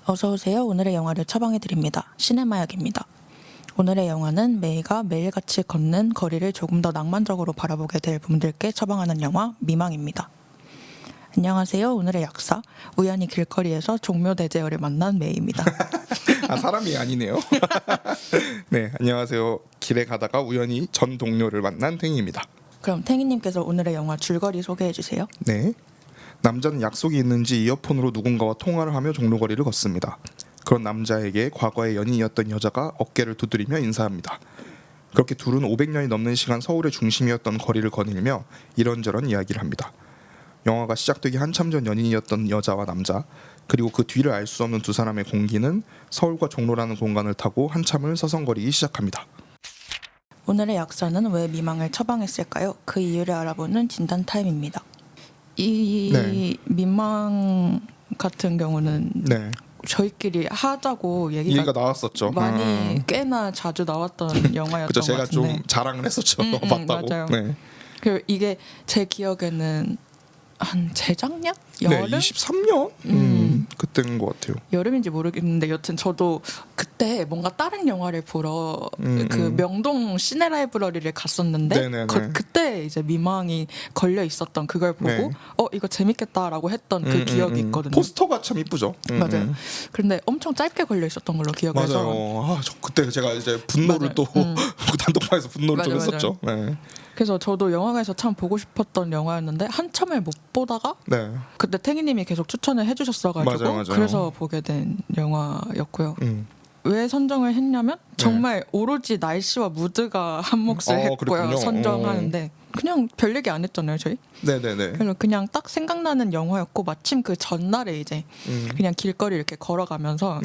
어서오세요. 오늘의 영화를 처방해드립니다. 시네마약입니다. 오늘의 영화는 메이가 매일같이 걷는 거리를 조금 더 낭만적으로 바라보게 될 분들께 처방하는 영화 미망입니다. 안녕하세요. 오늘의 약사, 우연히 길거리에서 종묘대제어를 만난 메이입니다. 아, 사람이 아니네요. 네, 안녕하세요. 길에 가다가 우연히 전 동료를 만난 탱이입니다. 그럼 탱이님께서 오늘의 영화 줄거리 소개해주세요. 네, 남자는 약속이 있는지 이어폰으로 누군가와 통화를 하며 종로거리를 걷습니다. 그런 남자에게 과거의 연인이었던 여자가 어깨를 두드리며 인사합니다. 그렇게 둘은 500년이 넘는 시간 서울의 중심이었던 거리를 거닐며 이런저런 이야기를 합니다. 영화가 시작되기 한참 전 연인이었던 여자와 남자, 그리고 그 뒤를 알 수 없는 두 사람의 공기는 서울과 종로라는 공간을 타고 한참을 서성거리기 시작합니다. 오늘의 약사는 왜 미망을 처방했을까요? 그 이유를 알아보는 진단 타임입니다. 이 미망 같은 경우는 저희끼리 하자고 얘기가 나왔었죠. 많이 꽤나 자주 나왔던 영화였던 그쵸, 제가 것 같은데. 좀 자랑을 했었죠. 봤다고. 맞아요. 네. 그리고 이게 제 기억에는 한 재작년? 여름? 네, 23년? 그때인 것 같아요. 여름인지 모르겠는데 여튼 저도 그때 뭔가 다른 영화를 보러 그 명동 시네라이브러리를 갔었는데 그때 이제 미망이 걸려 있었던 그걸 보고 이거 재밌겠다라고 했던 그 기억이 있거든요. 포스터가 참 이쁘죠. 맞아요. 그런데 엄청 짧게 걸려 있었던 걸로 기억해서. 맞아요. 저 그때 제가 이제 분노를 또 단독방에서 분노를 좀 했었죠. 네. 그래서 저도 영화관에서 참 보고 싶었던 영화였는데 한참을 못 보다가 그때 탱이님이 계속 추천을 해주셨어가지고 맞아요. 그래서 보게 된 영화였고요. 왜 선정을 했냐면 정말 오로지 날씨와 무드가 한 몫을 했고요. 그랬군요. 선정하는데 그냥 별 얘기 안 했잖아요, 저희. 네네네. 그래서 그냥 딱 생각나는 영화였고 마침 그 전날에 이제 그냥 길거리 이렇게 걸어가면서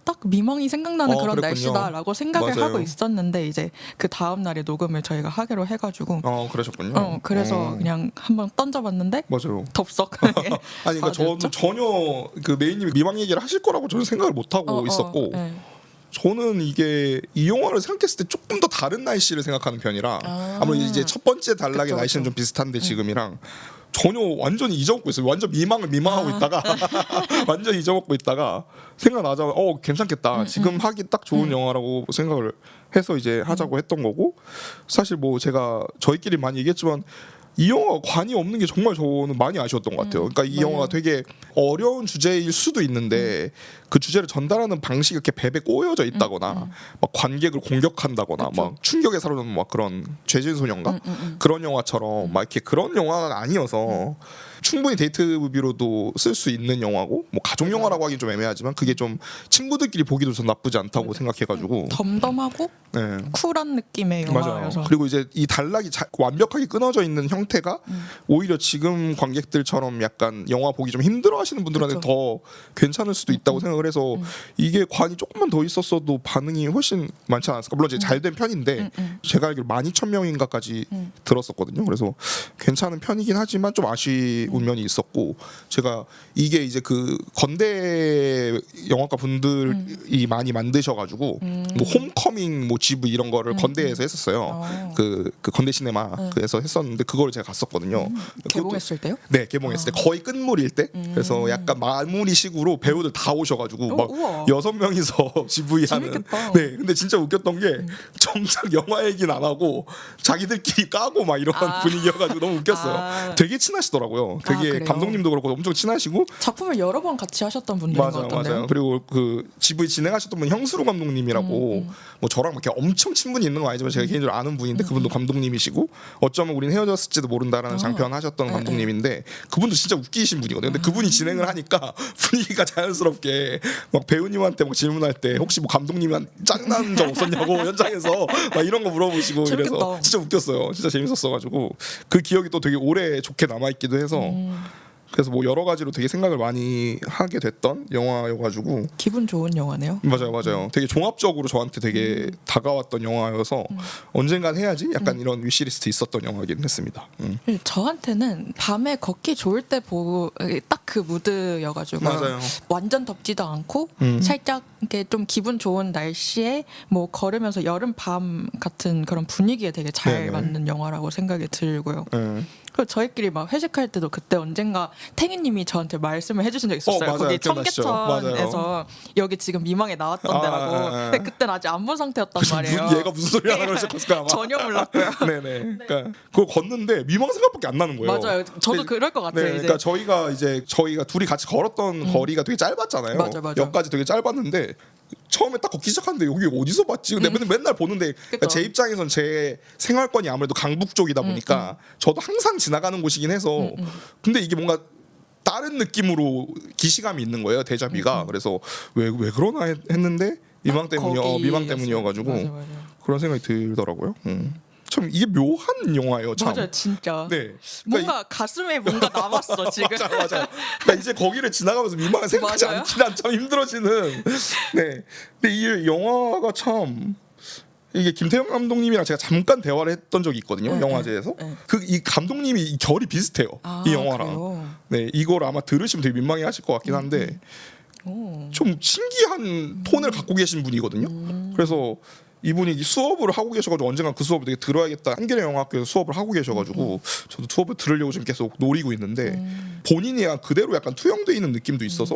딱 미망이 생각나는 그런 그랬군요. 날씨다라고 생각을 하고 있었는데 이제 그 다음 날에 녹음을 저희가 하기로 해가지고. 그러셨군요. 그래서 그냥 한번 던져봤는데 맞아요. 덥석. 아니 그러니까 저는 전혀 그 메이님이 미망 얘기를 하실 거라고 저는 생각을 못 하고 있었고. 저는 이게 이 영화를 생각했을 때 조금 더 다른 날씨를 생각하는 편이라 아무래도 이제 첫 번째 단락의 날씨는 좀 비슷한데 지금이랑 전혀 완전히 잊어먹고 있어요. 완전 미망하고 있다가 완전 잊어먹고 있다가 생각나자마자 괜찮겠다. 지금 하기 딱 좋은 영화라고 생각을 해서 이제 하자고 했던 거고, 사실 뭐 제가 저희끼리 많이 얘기했지만 이 영화가 관이 없는 게 정말 저는 많이 아쉬웠던 것 같아요. 그러니까 이 영화가 되게 어려운 주제일 수도 있는데 그 주제를 전달하는 방식이 이렇게 베베 꼬여져 있다거나 막 관객을 공격한다거나 막 충격에 사로잡는 막 그런 죄진소년가 그런 영화처럼 막 이렇게 그런 영화는 아니어서 충분히 데이트 무비로도 쓸 수 있는 영화고, 뭐 가족 영화라고 하긴 좀 애매하지만 그게 좀 친구들끼리 보기도 전 나쁘지 않다고 생각해가지고 덤덤하고 쿨한 느낌의 영화여서. 맞아요. 그리고 이제 이 단락이 완벽하게 끊어져 있는 형태가 오히려 지금 관객들처럼 약간 영화 보기 좀 힘들어하시는 분들한테 더 괜찮을 수도 있다고 생각을 해서 이게 관이 조금만 더 있었어도 반응이 훨씬 많지 않았을까. 물론 이제 잘된 편인데 제가 알기로 12,000명인가까지 들었었거든요. 그래서 괜찮은 편이긴 하지만 좀 아쉬운 면이 있었고, 제가 이게 이제 그 건대 영화과 분들이 많이 만드셔가지고 뭐 홈커밍 뭐 GV 이런 거를 건대에서 했었어요. 그 건대 시네마에서 했었는데 그걸 제가 갔었거든요. 개봉했을 때요? 네, 개봉했을 때 거의 끝물일 때. 그래서 약간 마무리식으로 배우들 다 오셔가지고 막 6명이서 GV 하는. 네, 근데 진짜 웃겼던 게 정작 영화 얘기는 안 하고 자기들끼리 까고 막 이런 분위기여가지고 너무 웃겼어요. 되게 친하시더라고요. 되게 감독님도 그렇고 엄청 친하시고 작품을 여러 번 같이 하셨던 분들인 것 같던데요. 맞아요. 그리고 그 GV 진행하셨던 분 형수로 감독님이라고 뭐 저랑 이렇게 엄청 친분이 있는 건 아니지만 제가 개인적으로 아는 분인데 그분도 감독님이시고 어쩌면 우린 헤어졌을지도 모른다라는 장편 하셨던 감독님인데 그분도 진짜 웃기신 분이거든요. 근데 그분이 진행을 하니까 분위기가 자연스럽게 막 배우님한테 막 질문할 때 혹시 뭐 감독님한테 짱난 적 없었냐고 현장에서 막 이런 거 물어보시고 이래서 진짜 웃겼어요. 진짜 재밌었어가지고 그 기억이 또 되게 오래 좋게 남아있기도 해서 그래서 뭐 여러 가지로 되게 생각을 많이 하게 됐던 영화여가지고 기분 좋은 영화네요. 맞아요. 되게 종합적으로 저한테 되게 다가왔던 영화여서 언젠간 해야지 약간 이런 위시리스트 있었던 영화긴 했습니다. 저한테는 밤에 걷기 좋을 때 보고 딱 그 무드여가지고 완전 덥지도 않고 살짝 이렇게 좀 기분 좋은 날씨에 뭐 걸으면서 여름 밤 같은 그런 분위기에 되게 잘 맞는 영화라고 생각이 들고요. 그리고 저희끼리 막 회식할 때도 그때 언젠가 탱이님이 저한테 말씀을 해주신 적 있었어요. 맞아요. 거기 기억나시죠? 청계천에서 맞아요. 여기 지금 미망에 나왔던 데라고. 근데 그때는 아직 안 본 상태였단 말이에요. 얘가 무슨 소리 하나 그러셨을까 아마. 전혀 몰랐고요. 네네. 그러니까 그거 걷는데 미망 생각밖에 안 나는 거예요. 맞아요. 저도 그럴 것 같아요. 네, 이제. 그러니까 저희가 둘이 같이 걸었던 거리가 되게 짧았잖아요. 맞아. 역까지 되게 짧았는데 처음에 딱 걷기 시작하는데 여기 어디서 봤지? 근데 맨날 보는데 그러니까 제 입장에선 제 생활권이 아무래도 강북 쪽이다 보니까 저도 항상 지나가는 곳이긴 해서 근데 이게 뭔가 다른 느낌으로 기시감이 있는 거예요. 대자비가. 그래서 왜 그러나 했는데 미망 때문이어가지고 맞아. 그런 생각이 들더라고요. 참 이게 묘한 영화예요. 참. 맞아요, 진짜. 네. 뭔가 가슴에 뭔가 남았어 지금. 맞아. 그러니까 이제 거기를 지나가면서 민망한 생각하지 맞아요. 않기란 참 힘들어지는. 네. 근데 이 영화가 참 이게 김태형 감독님이랑 제가 잠깐 대화를 했던 적이 있거든요. 영화제에서. 네. 이 감독님이 이 결이 비슷해요. 이 영화랑. 그래요? 네, 이걸 아마 들으시면 되게 민망해하실 것 같긴 한데 좀 신기한 톤을 갖고 계신 분이거든요. 그래서 이분이 수업을 하고 계셔가지고 언젠가 그 수업을 되게 들어야겠다. 한겨레 영화학교에서 수업을 하고 계셔가지고 저도 수업을 들으려고 지금 계속 노리고 있는데 본인이 그대로 약간 투영돼 있는 느낌도 있어서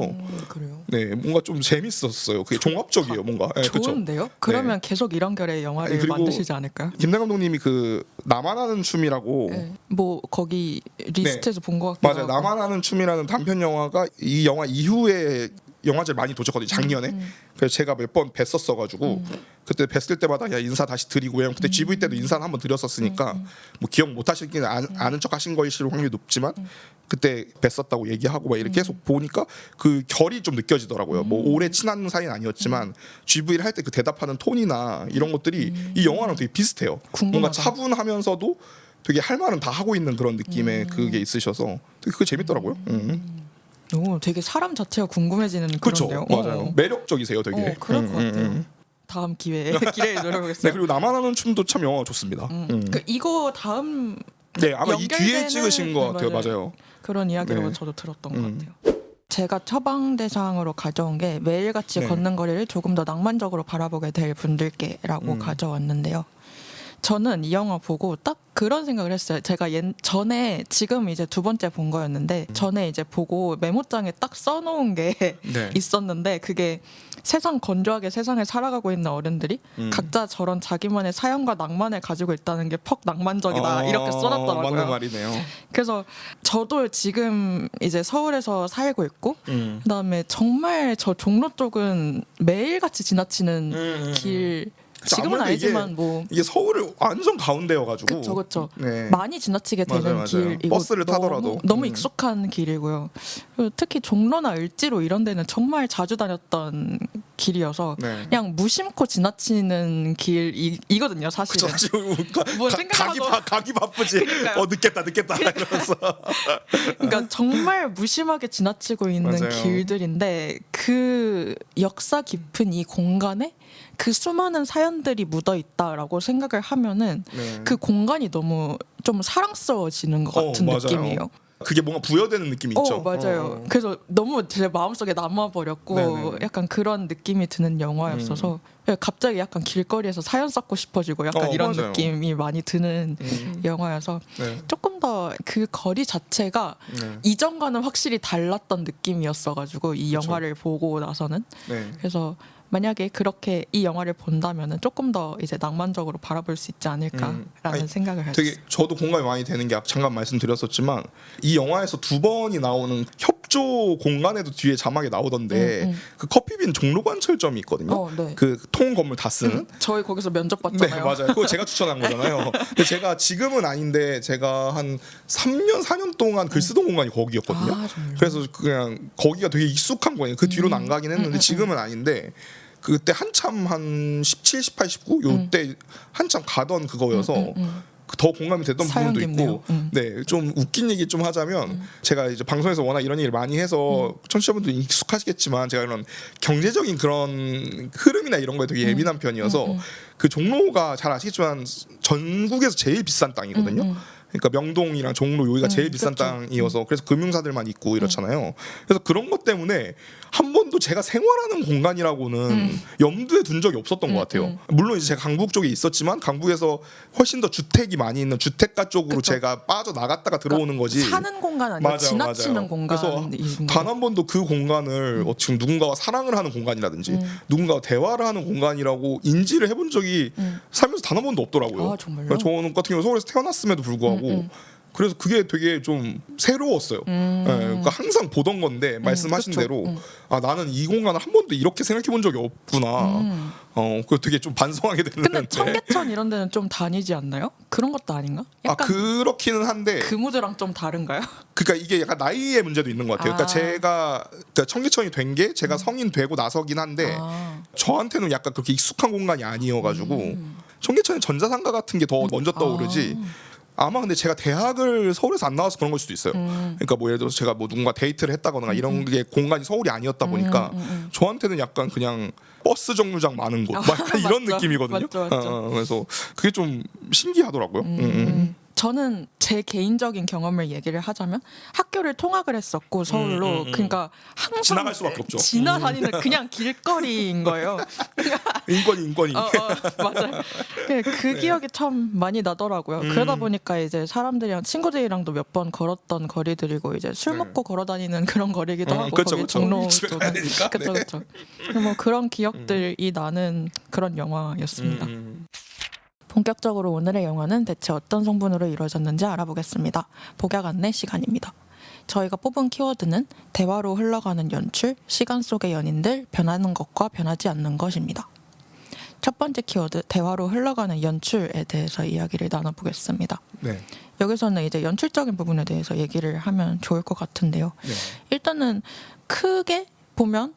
그래요. 네 뭔가 좀 재밌었어요. 그게 종합적이에요, 뭔가. 네, 좋은데요? 그쵸? 그러면 계속 이런 결의 영화를 그리고 만드시지 않을까요? 김대 감독님이 그 나만 아는 춤이라고 뭐 거기 리스트에서 본 것 같기도 맞아요. 하고. 나만 아는 춤이라는 단편 영화가 이 영화 이후에 영화제를 많이 도쳤거든요. 작년에. 그래서 제가 몇 번 뵀었어가지고 그때 뵀을 때마다 야 인사 다시 드리고 왜냐면 그때 GV 때도 인사는 한번 드렸었으니까 뭐 기억 못 하시긴 아는 척 하신 거일 확률이 높지만 그때 뵀었다고 얘기하고 막 이렇게 계속 보니까 그 결이 좀 느껴지더라고요. 뭐 오래 친한 사이는 아니었지만 GV를 할 때 그 대답하는 톤이나 이런 것들이 이 영화랑 되게 비슷해요. 궁금하다. 뭔가 차분하면서도 되게 할 말은 다 하고 있는 그런 느낌의 그게 있으셔서 되게 그게 재밌더라고요. 오, 되게 사람 자체가 궁금해지는 그렇죠, 그런데요. 맞아요. 매력적이세요, 되게. 그럴 것 같아요. 다음 기회에 노려보겠어요. 네, 그리고 나만 아는 춤도 참 영화 좋습니다. 그 이거 다음 네, 아마 이 뒤에 연결되는- 찍으신 것 같아요, 맞아요. 맞아요. 그런 이야기라고 네. 저도 들었던 것 같아요. 제가 처방 대상으로 가져온 게 매일같이 네. 걷는 거리를 조금 더 낭만적으로 바라보게 될 분들께라고 가져왔는데요. 저는 이 영화 보고 딱 그런 생각을 했어요. 제가 전에 지금 이제 두 번째 본 거였는데 전에 이제 보고 메모장에 딱 써놓은 게 네. 있었는데 그게 세상 건조하게 세상을 살아가고 있는 어른들이 각자 저런 자기만의 사연과 낭만을 가지고 있다는 게 퍽 낭만적이다 이렇게 써놨더라고요. 맞는 말이네요. 그래서 저도 지금 이제 서울에서 살고 있고 그다음에 정말 저 종로 쪽은 매일같이 지나치는 길 지금은 아무래도 아니지만 뭐 이게 서울을 완전 가운데여가지고 그쵸. 네. 많이 지나치게 되는 맞아요. 길이고 버스를 타더라도. 너무 익숙한 길이고요. 그리고 특히 종로나 을지로 이런 데는 정말 자주 다녔던 길이어서 네. 그냥 무심코 지나치는 길이거든요. 사실은. 뭐 생각하고- 가기 바쁘지. 그러니까요. 늦겠다 이러면서. 그러니까 정말 무심하게 지나치고 있는 맞아요. 길들인데 그 역사 깊은 이 공간에 그 수많은 사연들이 묻어 있다라고 생각을 하면은 네. 그 공간이 너무 좀 사랑스러워지는 것 같은 맞아요. 느낌이에요. 그게 뭔가 부여되는 느낌이 있죠. 맞아요. 그래서 너무 제 마음속에 남아버렸고 네네. 약간 그런 느낌이 드는 영화였어서 갑자기 약간 길거리에서 사연 쌓고 싶어지고 약간 이런 맞아요. 느낌이 많이 드는 영화여서 네. 조금 더 그 거리 자체가 네. 이전과는 확실히 달랐던 느낌이었어가지고 이 영화를 보고 나서는 네. 그래서 만약에 그렇게 이 영화를 본다면은 조금 더 이제 낭만적으로 바라볼 수 있지 않을까라는 아니, 생각을 했어요. 되게 저도 공감이 많이 되는 게 잠깐 말씀드렸었지만 이 영화에서 두 번이 나오는 협조 공간에도 뒤에 자막에 나오던데 그 커피빈 종로관철점이 있거든요. 네. 그 통 건물 다 쓰는. 저희 거기서 면접 네 봤잖아요. 맞아요. 그거 제가 추천한 거잖아요. 근데 제가 지금은 아닌데 제가 한 3년 4년 동안 글 쓰던 공간이 거기였거든요. 아, 정말요? 그래서 그냥 거기가 되게 익숙한 거예요. 그 뒤로는 안 가긴 했는데 지금은 아닌데 그때 한참 한 17, 18, 19 요때 한참 가던 그거여서 더 공감이 됐던 사연 부분도 깊네요. 있고 네, 좀 웃긴 얘기 좀 하자면 제가 이제 방송에서 워낙 이런 얘기를 많이 해서 청취자분들 익숙하시겠지만 제가 이런 경제적인 그런 흐름이나 이런 거에 되게 예민한 편이어서 그 종로가 잘 아시겠지만 전국에서 제일 비싼 땅이거든요. 그러니까 명동이랑 종로 여기가 제일 비싼 그쵸. 땅이어서 그래서 금융사들만 있고 이렇잖아요. 그래서 그런 것 때문에 한 번도 제가 생활하는 공간이라고는 염두에 둔 적이 없었던 것 같아요. 물론 이제 제가 강북 쪽에 있었지만 강북에서 훨씬 더 주택이 많이 있는 주택가 쪽으로 그쵸. 제가 빠져 나갔다가 들어오는 거지. 사는 공간 아니고 맞아요, 지나치는 맞아요. 공간. 그래서 단 한 번도 그 공간을 지금 누군가와 사랑을 하는 공간이라든지 누군가와 대화를 하는 공간이라고 인지를 해본 적이 살면서 단 한 번도 없더라고요. 아, 정말요? 그러니까 저는 같은 경우 서울에서 태어났음에도 불구하고 그래서 그게 되게 좀 새로웠어요. 예, 그러니까 항상 보던 건데 말씀하신 그쵸. 대로 아 나는 이 공간을 한 번도 이렇게 생각해 본 적이 없구나. 그 되게 좀 반성하게 되는. 근데 청계천 이런 데는 좀 다니지 않나요? 그런 것도 아닌가? 아 약간 그렇기는 한데 그 무드랑 좀 다른가요? 그러니까 이게 약간 나이의 문제도 있는 것 같아요. 그러니까 제가 그러니까 청계천이 된 게 제가 성인 되고 나서긴 한데 저한테는 약간 그렇게 익숙한 공간이 아니어가지고 청계천에 전자상가 같은 게 더 먼저 떠오르지. 아마 근데 제가 대학을 서울에서 안 나와서 그런 걸 수도 있어요. 그러니까 뭐 예를 들어서 제가 뭐 누군가 데이트를 했다거나 이런 게 공간이 서울이 아니었다 보니까 저한테는 약간 그냥 버스 정류장 많은 곳, 막 약간 이런 맞죠. 느낌이거든요. 맞죠. 그래서 그게 좀 신기하더라고요. 저는 제 개인적인 경험을 얘기를 하자면 학교를 통학을 했었고 서울로 그러니까 항상 지나갈 수밖에 없죠. 지나다니는 그냥 길거리인 거예요. 인권이. 맞아요. 그 기억이 참 많이 나더라고요. 그러다 보니까 이제 사람들이랑 친구들이랑도 몇 번 걸었던 거리들이고 이제 술 먹고 걸어다니는 그런 거리기도 하고 그쵸, 거기 그쵸. 종로 집에 가야 되니까. 그쵸 네. 그쵸. 뭐 그런 기억들이 나는 그런 영화였습니다. 본격적으로 오늘의 영화는 대체 어떤 성분으로 이루어졌는지 알아보겠습니다. 복약 안내 시간입니다. 저희가 뽑은 키워드는 대화로 흘러가는 연출, 시간 속의 연인들, 변하는 것과 변하지 않는 것입니다. 첫 번째 키워드, 대화로 흘러가는 연출에 대해서 이야기를 나눠보겠습니다. 네. 여기서는 이제 연출적인 부분에 대해서 얘기를 하면 좋을 것 같은데요. 네. 일단은 크게 보면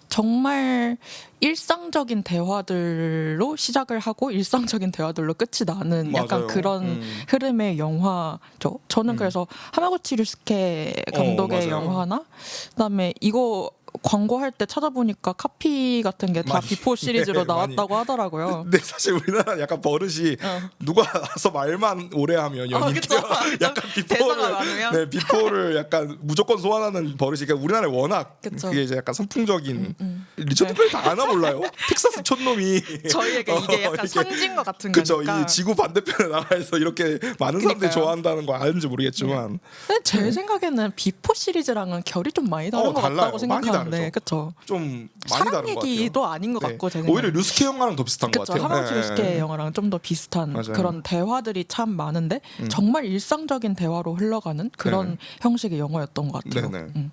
정말 일상적인 대화들로 시작을 하고 일상적인 대화들로 끝이 나는 약간 맞아요. 그런 흐름의 영화죠. 저는 그래서 하마구치 류스케 감독의 맞아요. 영화나 그다음에 이거 광고할 때 찾아보니까 카피 같은 게 다 많이, 비포 시리즈로 네, 나왔다고 하더라고요. 근데 사실 우리나라 약간 버릇이 누가 나서 말만 오래 하면 연인 그쵸. 약간 대사가 많으면? 네, 비포를 약간 무조건 소환하는 버릇이 그러니까 우리나라에 워낙 그쵸. 그게 이제 약간 선풍적인 리처드 펠 다 아나 몰라요? 텍사스 촌놈이 저희에게 이게 약간 이렇게 상징과 같은 그쵸 거니까. 이 지구 반대편에 나가서 이렇게 많은 사람들이 그러니까요. 좋아한다는 거 아는지 모르겠지만 근데 제 생각에는 비포 시리즈랑은 결이 좀 많이 다른 것 달라요. 같다고 많이 생각하는데, 다르죠. 그쵸? 좀 많이 사랑 다른 것 같아요. 얘기도 아닌 것 같고 제 오히려 생각에. 류스케 영화랑 더 비슷한 것 그쵸, 같아요. 하마구치 네. 류스케 영화랑 좀 더 비슷한 맞아요. 그런 대화들이 참 많은데 정말 일상적인 대화로 흘러가는 그런 형식의 영화였던 것 같아요. 네네.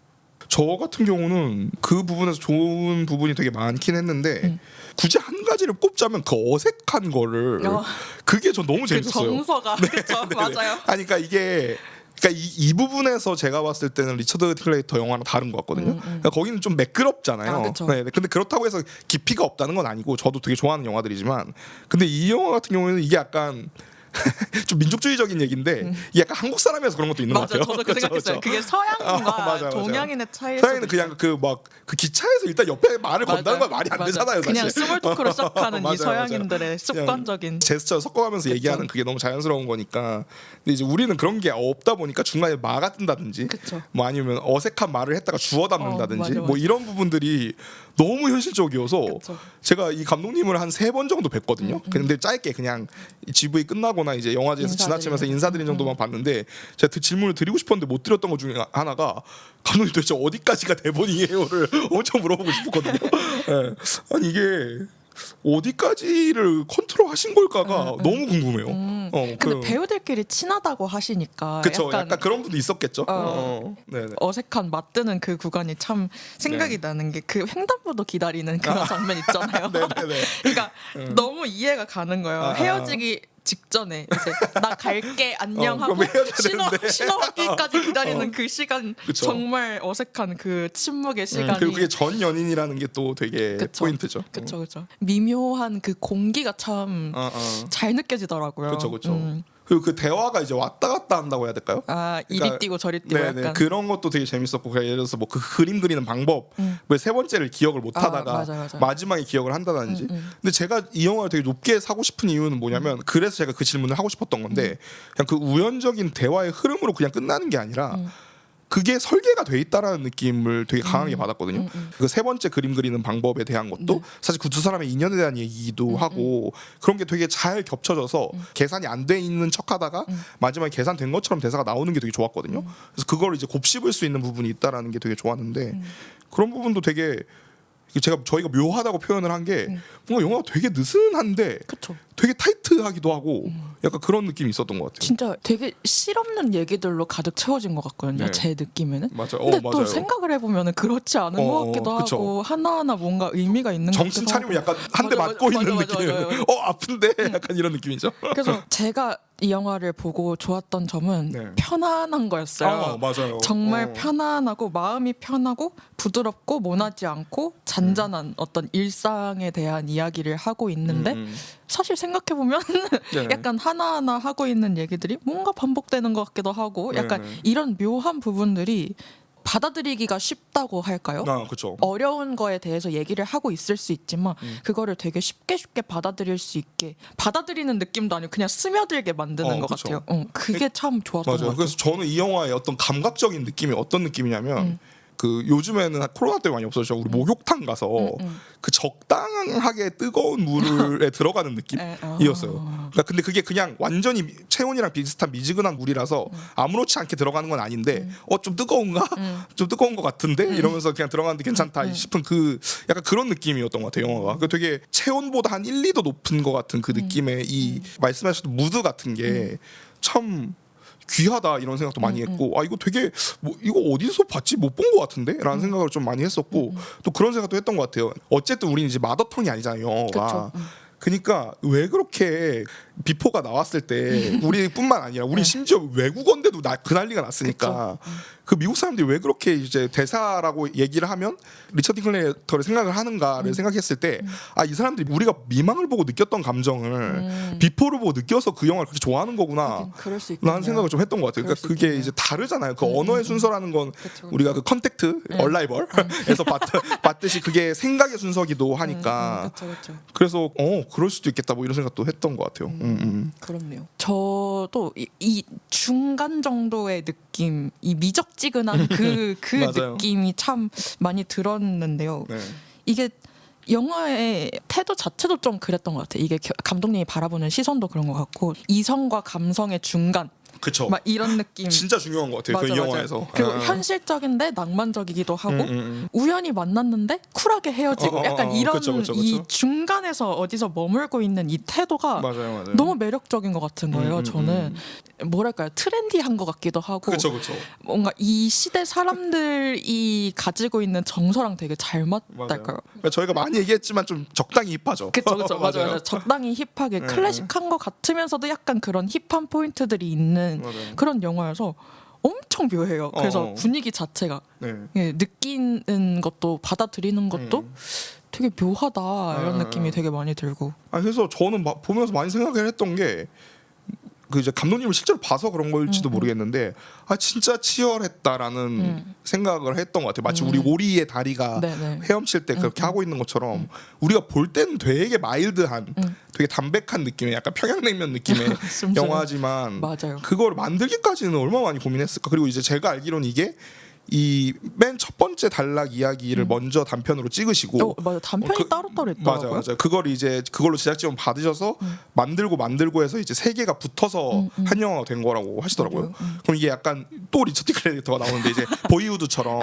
저 같은 경우는 그 부분에서 좋은 부분이 되게 많긴 했는데 굳이 한 가지를 꼽자면 그 어색한 거를 그게 전 너무 그 재밌었어요. 정서가 그쵸, 맞아요. 아니 그러니까 이게 그러니까 이 부분에서 제가 봤을 때는 리처드 틸레이터 영화랑 다른 것 같거든요. 그러니까 거기는 좀 매끄럽잖아요. 그쵸. 네, 근데 그렇다고 해서 깊이가 없다는 건 아니고 저도 되게 좋아하는 영화들이지만 근데 이 영화 같은 경우에는 이게 약간 좀 민족주의적인 얘기인데 이게 약간 한국 사람이라서 그런 것도 있는 것 맞아요. 같아요. 저도 그 생각했어요. 그게 서양인과 맞아요. 동양인의 차이일 서양인은 수도 그냥 그 기차에서 일단 옆에 말을 건다는 건 말이 안 맞아요. 되잖아요. 그냥 사실. 스몰 토크로 시작하는 맞아요, 이 서양인들의 습관적인 그냥 제스처 섞어가면서 얘기하는 그게 너무 자연스러운 거니까. 근데 이제 우리는 그런 게 없다 보니까 중간에 마가 뜬다든지, 그쵸. 뭐 아니면 어색한 말을 했다가 주워 담는다든지, 맞아, 뭐 이런 부분들이 너무 현실적이어서 그쵸. 제가 이 감독님을 한 3번 정도 뵀거든요. 근데 짧게 그냥 GV 끝나거나 이제 영화제에서 지나치면서 인사드린 정도만 봤는데 제가 질문을 드리고 싶었는데 못 드렸던 것 중에 하나가 감독님 도대체 어디까지가 대본이에요를 엄청 물어보고 싶었거든요. 네. 아니 이게 어디까지를 컨트롤하신 걸까가 너무 궁금해요. 근데 배우들끼리 친하다고 하시니까 그쵸, 약간 약간 그런 분도 있었겠죠. 네네. 어색한 맞드는 그 구간이 참 생각이 나는 게 그 횡단보도 기다리는 그런 장면 있잖아요. 네네네. 그러니까 너무 이해가 가는 거예요. 헤어지기 직전에 이제 나 갈게 안녕하고 그럼 헤어져야 되는데. 신호 받기까지 기다리는 그 시간 그쵸. 정말 어색한 그 침묵의 시간이 그리고 그게 전 연인이라는 게 또 되게 그쵸. 포인트죠. 그쵸. 미묘한 그 공기가 참 잘 느껴지더라고요. 그쵸. 그리고 그 대화가 이제 왔다 갔다 한다고 해야 될까요? 아 이리 그러니까, 뛰고 저리 뛰고 네네, 약간 그런 것도 되게 재밌었고 그러니까 예를 들어서 뭐 그 그림 그리는 방법 왜 세 번째를 기억을 못 하다가 맞아. 마지막에 기억을 한다든지 근데 제가 이 영화를 되게 높게 사고 싶은 이유는 뭐냐면 그래서 제가 그 질문을 하고 싶었던 건데 그냥 그 우연적인 대화의 흐름으로 그냥 끝나는 게 아니라 그게 설계가 돼 있다라는 느낌을 되게 강하게 받았거든요. 그 세 번째 그림 그리는 방법에 대한 것도 네. 사실 그 두 사람의 인연에 대한 얘기도 하고 그런 게 되게 잘 겹쳐져서 계산이 안 돼 있는 척하다가 마지막에 계산된 것처럼 대사가 나오는 게 되게 좋았거든요. 그래서 그걸 이제 곱씹을 수 있는 부분이 있다라는 게 되게 좋았는데 그런 부분도 되게 저희가 묘하다고 표현을 한 게 뭔가 영화가 되게 느슨한데 그쵸. 되게 타이트하기도 하고 약간 그런 느낌이 있었던 것 같아요. 진짜 되게 실없는 얘기들로 가득 채워진 것 같거든요. 네. 제 느낌에는. 맞아. 근데 또 맞아요. 생각을 해보면 그렇지 않은 것 같기도 그쵸. 하고 하나하나 뭔가 의미가 있는 것 정신 같기도 차리면 하고. 약간 한 대 맞아, 맞고 맞아, 있는 맞아, 느낌이에요. 맞아. 아픈데 약간 이런 느낌이죠. 그래서 제가 이 영화를 보고 좋았던 점은 네. 편안한 거였어요. 맞아요. 정말 편안하고 마음이 편하고 부드럽고 모나지 않고 잔잔한 어떤 일상에 대한 이야기를 하고 있는데 사실 생각해보면 네. 약간 하나하나 하고 있는 얘기들이 뭔가 반복되는 것 같기도 하고 약간 네. 이런 묘한 부분들이 받아들이기가 쉽다고 할까요? 그렇죠. 어려운 거에 대해서 얘기를 하고 있을 수 있지만 그거를 되게 쉽게 받아들일 수 있게 받아들이는 느낌도 아니고 그냥 스며들게 만드는 것 그쵸. 같아요. 그게 참 좋았던 것 맞아요. 같아요. 그래서 저는 이 영화의 어떤 감각적인 느낌이 어떤 느낌이냐면 그 요즘에는 코로나 때문에 많이 없어졌죠. 우리 목욕탕 가서 그 적당하게 뜨거운 물에 들어가는 느낌이었어요. 그러니까 근데 그게 그냥 완전히 체온이랑 비슷한 미지근한 물이라서 아무렇지 않게 들어가는 건 아닌데 좀 뜨거운가? 좀 뜨거운 것 같은데 이러면서 그냥 들어가는데 괜찮다 싶은 그 약간 그런 느낌이었던 것 같아요. 영화가. 그 되게 체온보다 한 1, 2도 높은 것 같은 그 느낌의 이 말씀하셨던 무드 같은 게 참 귀하다 이런 생각도 많이 했고 이거 되게 뭐 이거 어디서 봤지 못 본 것 같은데 라는 생각을 좀 많이 했었고 또 그런 생각도 했던 것 같아요. 어쨌든 우리는 이제 마더텅이 아니잖아요 영어가. 그러니까 왜 그렇게 비포가 나왔을 때 우리뿐만 아니라 우리 심지어 외국어인데도 그 난리가 났으니까 그 미국 사람들이 왜 그렇게 이제 대사라고 얘기를 하면 리처드 링클레이터를 생각을 하는가를 생각했을 때 이 사람들이 우리가 미망을 보고 느꼈던 감정을 비포를 보고 느껴서 그 영화를 그렇게 좋아하는 거구나 그럴 수 라는 생각을 좀 했던 것 같아요. 그러니까 그게 이제 다르잖아요. 그 언어의 순서라는 건 우리가 그 컨택트, 얼라이벌에서 봤듯이 그게 생각의 순서기도 하니까 그래서 그럴 수도 있겠다 뭐 이런 생각도 했던 것 같아요. 그렇네요. 저도 이 중간 정도의 느낌, 이 미적지근한 그 맞아요. 느낌이 참 많이 들었는데요. 네. 이게 영화의 태도 자체도 좀 그랬던 것 같아요. 이게 감독님이 바라보는 시선도 그런 것 같고 이성과 감성의 중간 그쵸. 막 이런 느낌 진짜 중요한 것 같아요. 그 영화에서. 그리고 현실적인데 낭만적이기도 하고 우연히 만났는데 쿨하게 헤어지고 약간 이런 그쵸. 이 중간에서 어디서 머물고 있는 이 태도가 맞아요. 너무 매력적인 것 같은 거예요. 저는 뭐랄까요 트렌디한 것 같기도 하고 그쵸. 뭔가 이 시대 사람들이 가지고 있는 정서랑 되게 잘 맞아요. 맞달까요? 그러니까 저희가 많이 얘기했지만 좀 적당히 힙하죠. 그쵸 맞아요. 적당히 힙하게 클래식한 것 같으면서도 약간 그런 힙한 포인트들이 있는 맞아요. 그런 영화여서 엄청 묘해요. 그래서 분위기 자체가 느끼는 것도 받아들이는 것도 되게 묘하다 이런 느낌이 되게 많이 들고. 그래서 저는 보면서 많이 생각을 했던 게 그 이제 감독님을 실제로 봐서 그런 걸지도 모르겠는데 진짜 치열했다라는 생각을 했던 것 같아요. 마치 우리 오리의 다리가 헤엄칠 때 그렇게 하고 있는 것처럼 우리가 볼 때는 되게 마일드한 되게 담백한 느낌의 약간 평양냉면 느낌의 영화지만 맞아요. 그걸 만들기까지는 얼마나 많이 고민했을까. 그리고 이제 제가 알기로는 이게 이 맨 첫 번째 단락 이야기를 먼저 단편으로 찍으시고 맞아 단편이 따로따로 있더라고요. 맞아. 그걸로 제작지원 받으셔서 만들고 해서 이제 세 개가 붙어서 한 영화가 된 거라고 하시더라고요. 그럼 이게 약간 또 리처드 클레이터가 나오는데 이제 보이우드처럼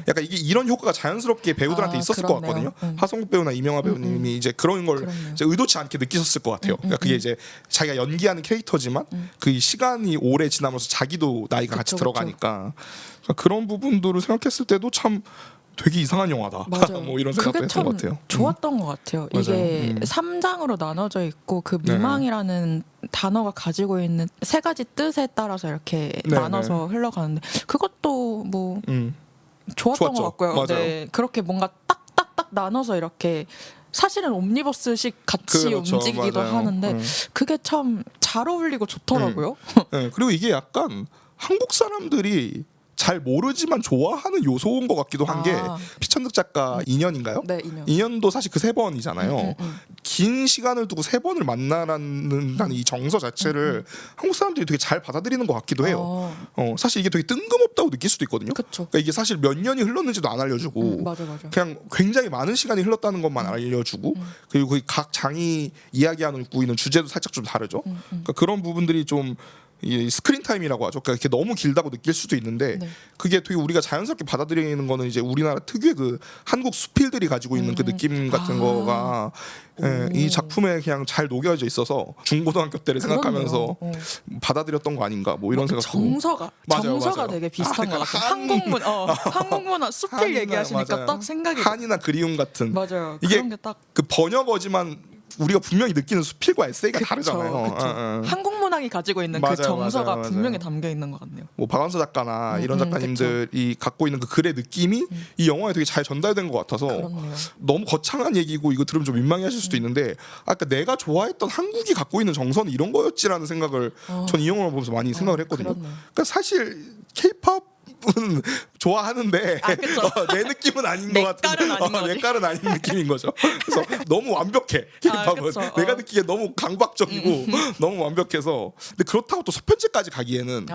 약간 이게 이런 효과가 자연스럽게 배우들한테 있었을 것 같거든요. 하성욱 배우나 이명화 배우님이 이제 그런 걸 이제 의도치 않게 느끼셨을 것 같아요. 그러니까 그게 이제 자기가 연기하는 캐릭터지만 그 시간이 오래 지나면서 자기도 나이가 같이 들어가니까 그런 부분들을 생각했을 때도 참 되게 이상한 영화다. 맞아요. 뭐 이런 생각도 했던 것 같아요. 좋았던 것 같아요. 맞아요. 이게 3장으로 나눠져 있고 그 미망이라는 단어가 가지고 있는 세 가지 뜻에 따라서 이렇게 나눠서 흘러가는데 그것도 뭐 좋았던 좋았죠. 것 같고요. 맞아요. 그렇게 뭔가 딱딱딱 나눠서 이렇게 사실은 옴니버스식 같이 그렇죠. 움직이기도 맞아요. 하는데 그게 참 잘 어울리고 좋더라고요. 네, 그리고 이게 약간 한국 사람들이 잘 모르지만 좋아하는 요소인 것 같기도 한 게 피천득 작가 2년인가요? 네, 2년. 2년도 사실 그 3번이잖아요. 긴 시간을 두고 3번을 만나라는 이 정서 자체를 한국 사람들이 되게 잘 받아들이는 것 같기도 해요. 사실 이게 되게 뜬금없다고 느낄 수도 있거든요. 그쵸. 그러니까 이게 사실 몇 년이 흘렀는지도 안 알려주고 맞아. 그냥 굉장히 많은 시간이 흘렀다는 것만 알려주고 그리고 그 각 장이 이야기하고 있는 주제도 살짝 좀 다르죠. 그러니까 그런 부분들이 좀 이 스크린 타임이라고 하죠. 그러니까 이렇게 너무 길다고 느낄 수도 있는데 네. 그게 되게 우리가 자연스럽게 받아들이는 거는 이제 우리나라 특유의 그 한국 수필들이 가지고 있는 그 느낌 같은 거가 이 작품에 그냥 잘 녹여져 있어서 중고등학교 때를 생각하면서 받아들였던 거 아닌가 뭐 이런 생각. 정서가 맞아요. 되게 비슷한 것 같아요. 한국문화 수필 얘기하시니까 맞아요. 딱 생각이 한이나 그리움 같은 맞아요. 이게 그런 게 딱 그 번역어지만 우리가 분명히 느끼는 수필과 에세이가 다르잖아요. 그쵸. 한국 문학이 가지고 있는 맞아요, 그 정서가 맞아요. 분명히 담겨 있는 것 같네요. 뭐 박완서 작가나 이런 작가님들이 갖고 있는 그 글의 느낌이 이 영화에 되게 잘 전달된 것 같아서 그렇네요. 너무 거창한 얘기고 이거 들으면 좀 민망해하실 수도 있는데 아까 내가 좋아했던 한국이 갖고 있는 정서는 이런 거였지라는 생각을 전 이 영화를 보면서 많이 생각을 했거든요. 그렇네요. 그러니까 사실 K-팝은 좋아하는데 그쵸. 내 느낌은 아닌 것 같은 깔은 아닌 거지. 내 깔은 아닌 느낌인 거죠. 그래서 너무 완벽해 K-팝은 그쵸. 내가 느끼기에 너무 강박적이고 너무 완벽해서 근데 그렇다고 또 서편제까지 가기에는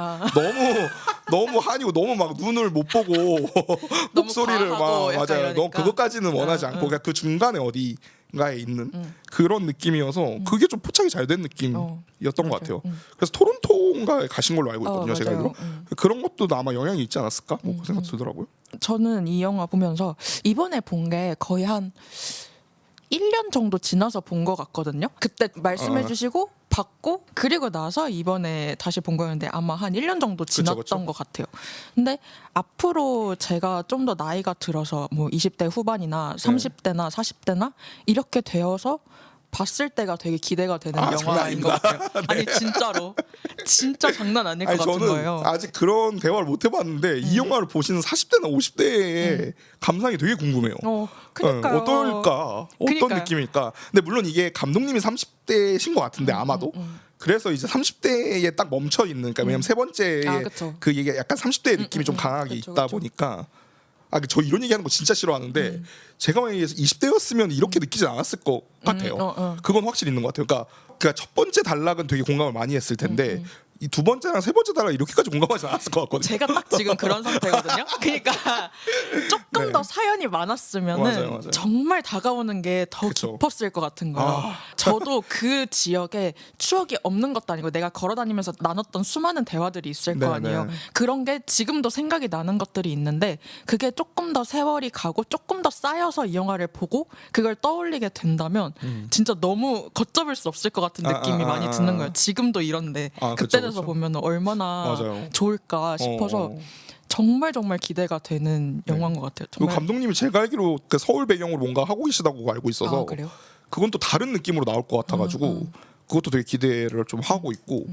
너무 한이고 너무 막 눈을 못 보고 너무 목소리를 막 과하고 약간 맞아요. 너무 이러니까. 그것까지는 원하지 않고 그냥 그 중간에 어디가에 있는 그런 느낌이어서 그게 좀 포착이 잘 된 느낌이었던 것 같아요. 그래서 토론토인가에 가신 걸로 알고 있거든요. 제가 맞아요. 알기로 그런 것도 아마 영향이 있지 않았을까? 뭐 그 생각 들더라고요. 저는 이 영화 보면서 이번에 본 게 거의 한 1년 정도 지나서 본 것 같거든요. 그때 말씀해 주시고 봤고 그리고 나서 이번에 다시 본 거였는데 아마 한 1년 정도 지났던 그쵸. 것 같아요. 근데 앞으로 제가 좀 더 나이가 들어서 뭐 20대 후반이나 30대나 40대나 이렇게 되어서 봤을 때가 되게 기대가 되는 장난 영화인 것 아닙니다. 같아요. 아니 진짜로 진짜 장난 아닐 것 같은 저는 거예요. 아직 그런 대화를 못 해봤는데 이 영화를 보시는 40대나 50대의 감상이 되게 궁금해요. 그러니까요. 어떨까? 어떤 그러니까요. 느낌일까? 근데 물론 이게 감독님이 30대신 것 같은데 아마도 그래서 이제 30대에 딱 멈춰 있는 그러니까 왜냐면 세 번째에 그쵸. 그 이게 약간 30대의 느낌이 좀 강하게 그쵸, 있다 그쵸. 보니까 저 이런 얘기하는 거 진짜 싫어하는데 제가 만약에 20대였으면 이렇게 느끼지 않았을 것 같아요. 그건 확실히 있는 것 같아요. 그러니까 첫 번째 단락은 되게 공감을 많이 했을 텐데 이 두 번째랑 세 번째 단락 이렇게까지 공감하지 않았을 것 같거든요. 제가 딱 지금 그런 상태거든요. 그러니까 조금 네. 더 사연이 많았으면은 맞아요. 정말 다가오는 게 더 그쵸. 깊었을 것 같은 거예요. 저도 그 지역에 추억이 없는 것도 아니고 내가 걸어다니면서 나눴던 수많은 대화들이 있을 거 아니에요. 그런 게 지금도 생각이 나는 것들이 있는데 그게 조금 더 세월이 가고 조금 더 쌓여서 이 영화를 보고 그걸 떠올리게 된다면 진짜 너무 걷잡을 수 없을 것 같은 느낌이 많이 드는 거예요. 지금도 이런데 그때 돼서 보면 얼마나 맞아요. 좋을까 싶어서 정말 기대가 되는 영화인 것 같아요. 그 정말. 감독님이 제가 알기로 그 서울 배경으로 뭔가 하고 계시다고 알고 있어서 그래요? 그건 또 다른 느낌으로 나올 것 같아가지고 그것도 되게 기대를 좀 하고 있고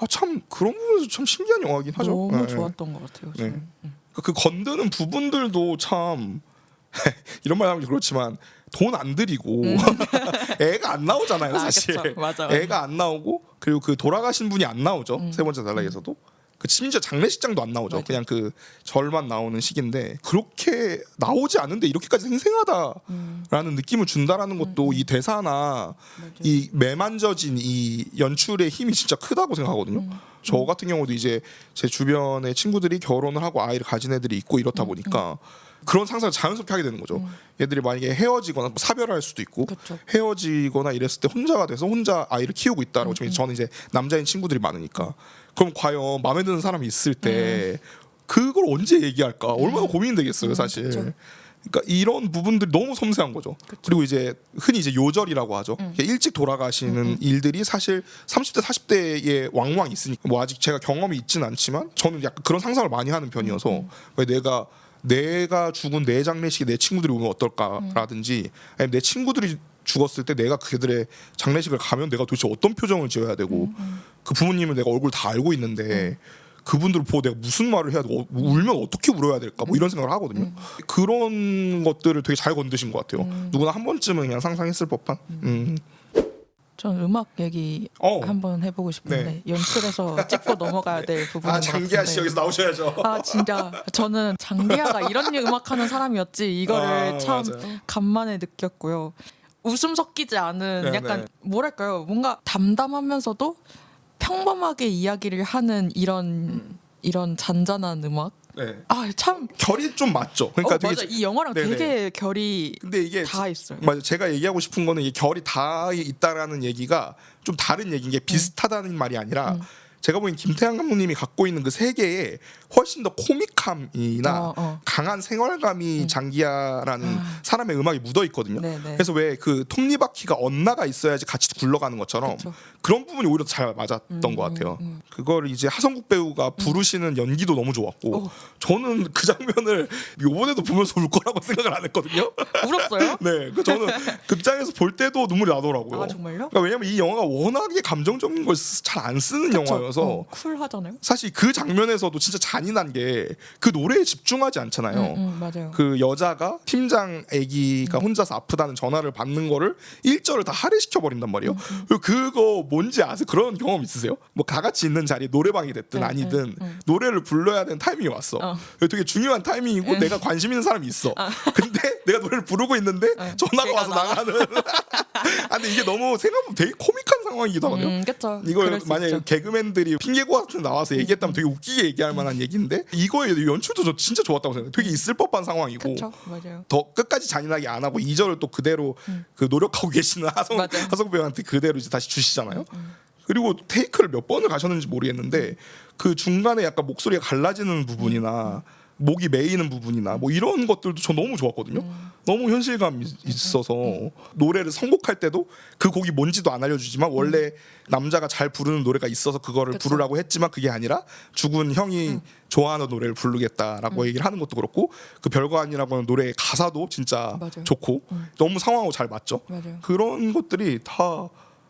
참 그런 부분에서 참 신기한 영화긴 하죠. 너무 좋았던 것 같아요. 저는. 그 건드는 부분들도 참 이런 말 하면 그렇지만 돈 안 들이고 애가 안 나오잖아요 사실. 그쵸. 맞아. 애가 안 나오고 그리고 그 돌아가신 분이 안 나오죠. 세 번째 단락에서도 그 심지어 장례식장도 안 나오죠. 맞아. 그냥 그 절만 나오는 식인데 그렇게 나오지 않은데 이렇게까지 생생하다라는 느낌을 준다라는 것도 이 대사나 이 매만져진 이 연출의 힘이 진짜 크다고 생각하거든요. 저 같은 경우도 이제 제 주변에 친구들이 결혼을 하고 아이를 가진 애들이 있고 이렇다 보니까 그런 상상을 자연스럽게 하게 되는 거죠. 얘들이 만약에 헤어지거나 뭐 사별할 수도 있고 그쵸. 헤어지거나 이랬을 때 혼자가 돼서 혼자 아이를 키우고 있다라고 저는 이제 남자인 친구들이 많으니까 그럼 과연 마음에 드는 사람이 있을 때 그걸 언제 얘기할까 얼마나 고민이 되겠어요 사실. 그쵸. 그러니까 이런 부분들이 너무 섬세한 거죠. 그리고 이제 흔히 이제 요절이라고 하죠. 일찍 돌아가시는 일들이 사실 30대 40대에 왕왕 있으니까 뭐 아직 제가 경험이 있지는 않지만 저는 약간 그런 상상을 많이 하는 편이어서 왜 내가 죽은 내 장례식에 내 친구들이 오면 어떨까라든지 아니면 내 친구들이 죽었을 때 내가 그들의 장례식을 가면 내가 도대체 어떤 표정을 지어야 되고 그 부모님을 내가 얼굴 다 알고 있는데 그분들을 보고 내가 무슨 말을 해야 돼? 울면 어떻게 울어야 될까? 뭐 이런 생각을 하거든요. 그런 것들을 되게 잘 건드신 것 같아요. 누구나 한 번쯤은 그냥 상상했을 법한. 전 음악 얘기 한번 해보고 싶은데 연출에서 찍고 넘어가야 될 부분인 것 장기하 씨 같은데. 여기서 나오셔야죠. 진짜 저는 장기하가 이런 음악하는 사람이었지 이거를 참 맞아요. 간만에 느꼈고요. 웃음 섞이지 않은 약간 뭐랄까요, 뭔가 담담하면서도 평범하게 이야기를 하는 이런 잔잔한 음악. 네. 참 결이 좀 맞죠. 그러니까 되게 맞아. 이 영화랑 되게 결이 근데 이게 다 있어요. 맞아. 제가 얘기하고 싶은 거는 이 결이 다 있다라는 얘기가 좀 다른 얘기인 게 비슷하다는 말이 아니라 제가 보기엔 김태한 감독님이 갖고 있는 그 세계에 훨씬 더 코믹함이나 강한 생활감이 장기하라는 사람의 음악이 묻어 있거든요. 네네. 그래서 왜 그 톱니바퀴가 엇나가 있어야지 같이 굴러가는 것처럼 그쵸. 그런 부분이 오히려 잘 맞았던 것 같아요. 그걸 이제 하성국 배우가 부르시는 연기도 너무 좋았고 저는 그 장면을 요번에도 보면서 울 거라고 생각을 안 했거든요. 울었어요? 네, 저는 극장에서 볼 때도 눈물이 나더라고요. 정말요? 그러니까 왜냐면 이 영화가 워낙에 감정적인 걸 잘 안 쓰는 영화여서 쿨하잖아요. 사실 그 장면에서도 진짜 잔인한 게 그 노래에 집중하지 않잖아요. 맞아요. 그 여자가 팀장 아기가 혼자서 아프다는 전화를 받는 거를 1절을 다 할애시켜 버린단 말이에요. 그거 뭔지 아세요? 그런 경험 있으세요? 뭐 다 같이 있는 자리에 노래방이 됐든 아니든 노래를 불러야 되는 타이밍이 왔어. 되게 중요한 타이밍이고 내가 관심 있는 사람이 있어. 근데 내가 노래를 부르고 있는데 전화가 와서 나가는. 근데 이게 너무 생각보다 되게 코믹한 상황이기도 하거든요. 그렇죠. 이걸 만약에 개그맨들이 핑계고 같은 데 나와서 얘기했다면 되게 웃기게 얘기할 만한 얘기인데 이거의 연출도 저 진짜 좋았다고 생각해요. 되게 있을 법한 상황이고 그렇죠. 맞아요. 더 끝까지 잔인하게 안 하고 2절을 또 그대로 그 노력하고 계시는 하성 배우한테 그대로 이제 다시 주시잖아요. 그리고 테이크를 몇 번을 가셨는지 모르겠는데 그 중간에 약간 목소리가 갈라지는 부분이나 목이 메이는 부분이나 뭐 이런 것들도 저 너무 좋았거든요. 너무 현실감 있어서 노래를 선곡할 때도 그 곡이 뭔지도 안 알려주지만 원래 남자가 잘 부르는 노래가 있어서 그거를 그쵸. 부르라고 했지만 그게 아니라 죽은 형이 좋아하는 노래를 부르겠다라고 얘기를 하는 것도 그렇고 그 별거 아니라고 하는 노래의 가사도 진짜 맞아요. 좋고 너무 상황하고 잘 맞죠. 맞아요. 그런 것들이 다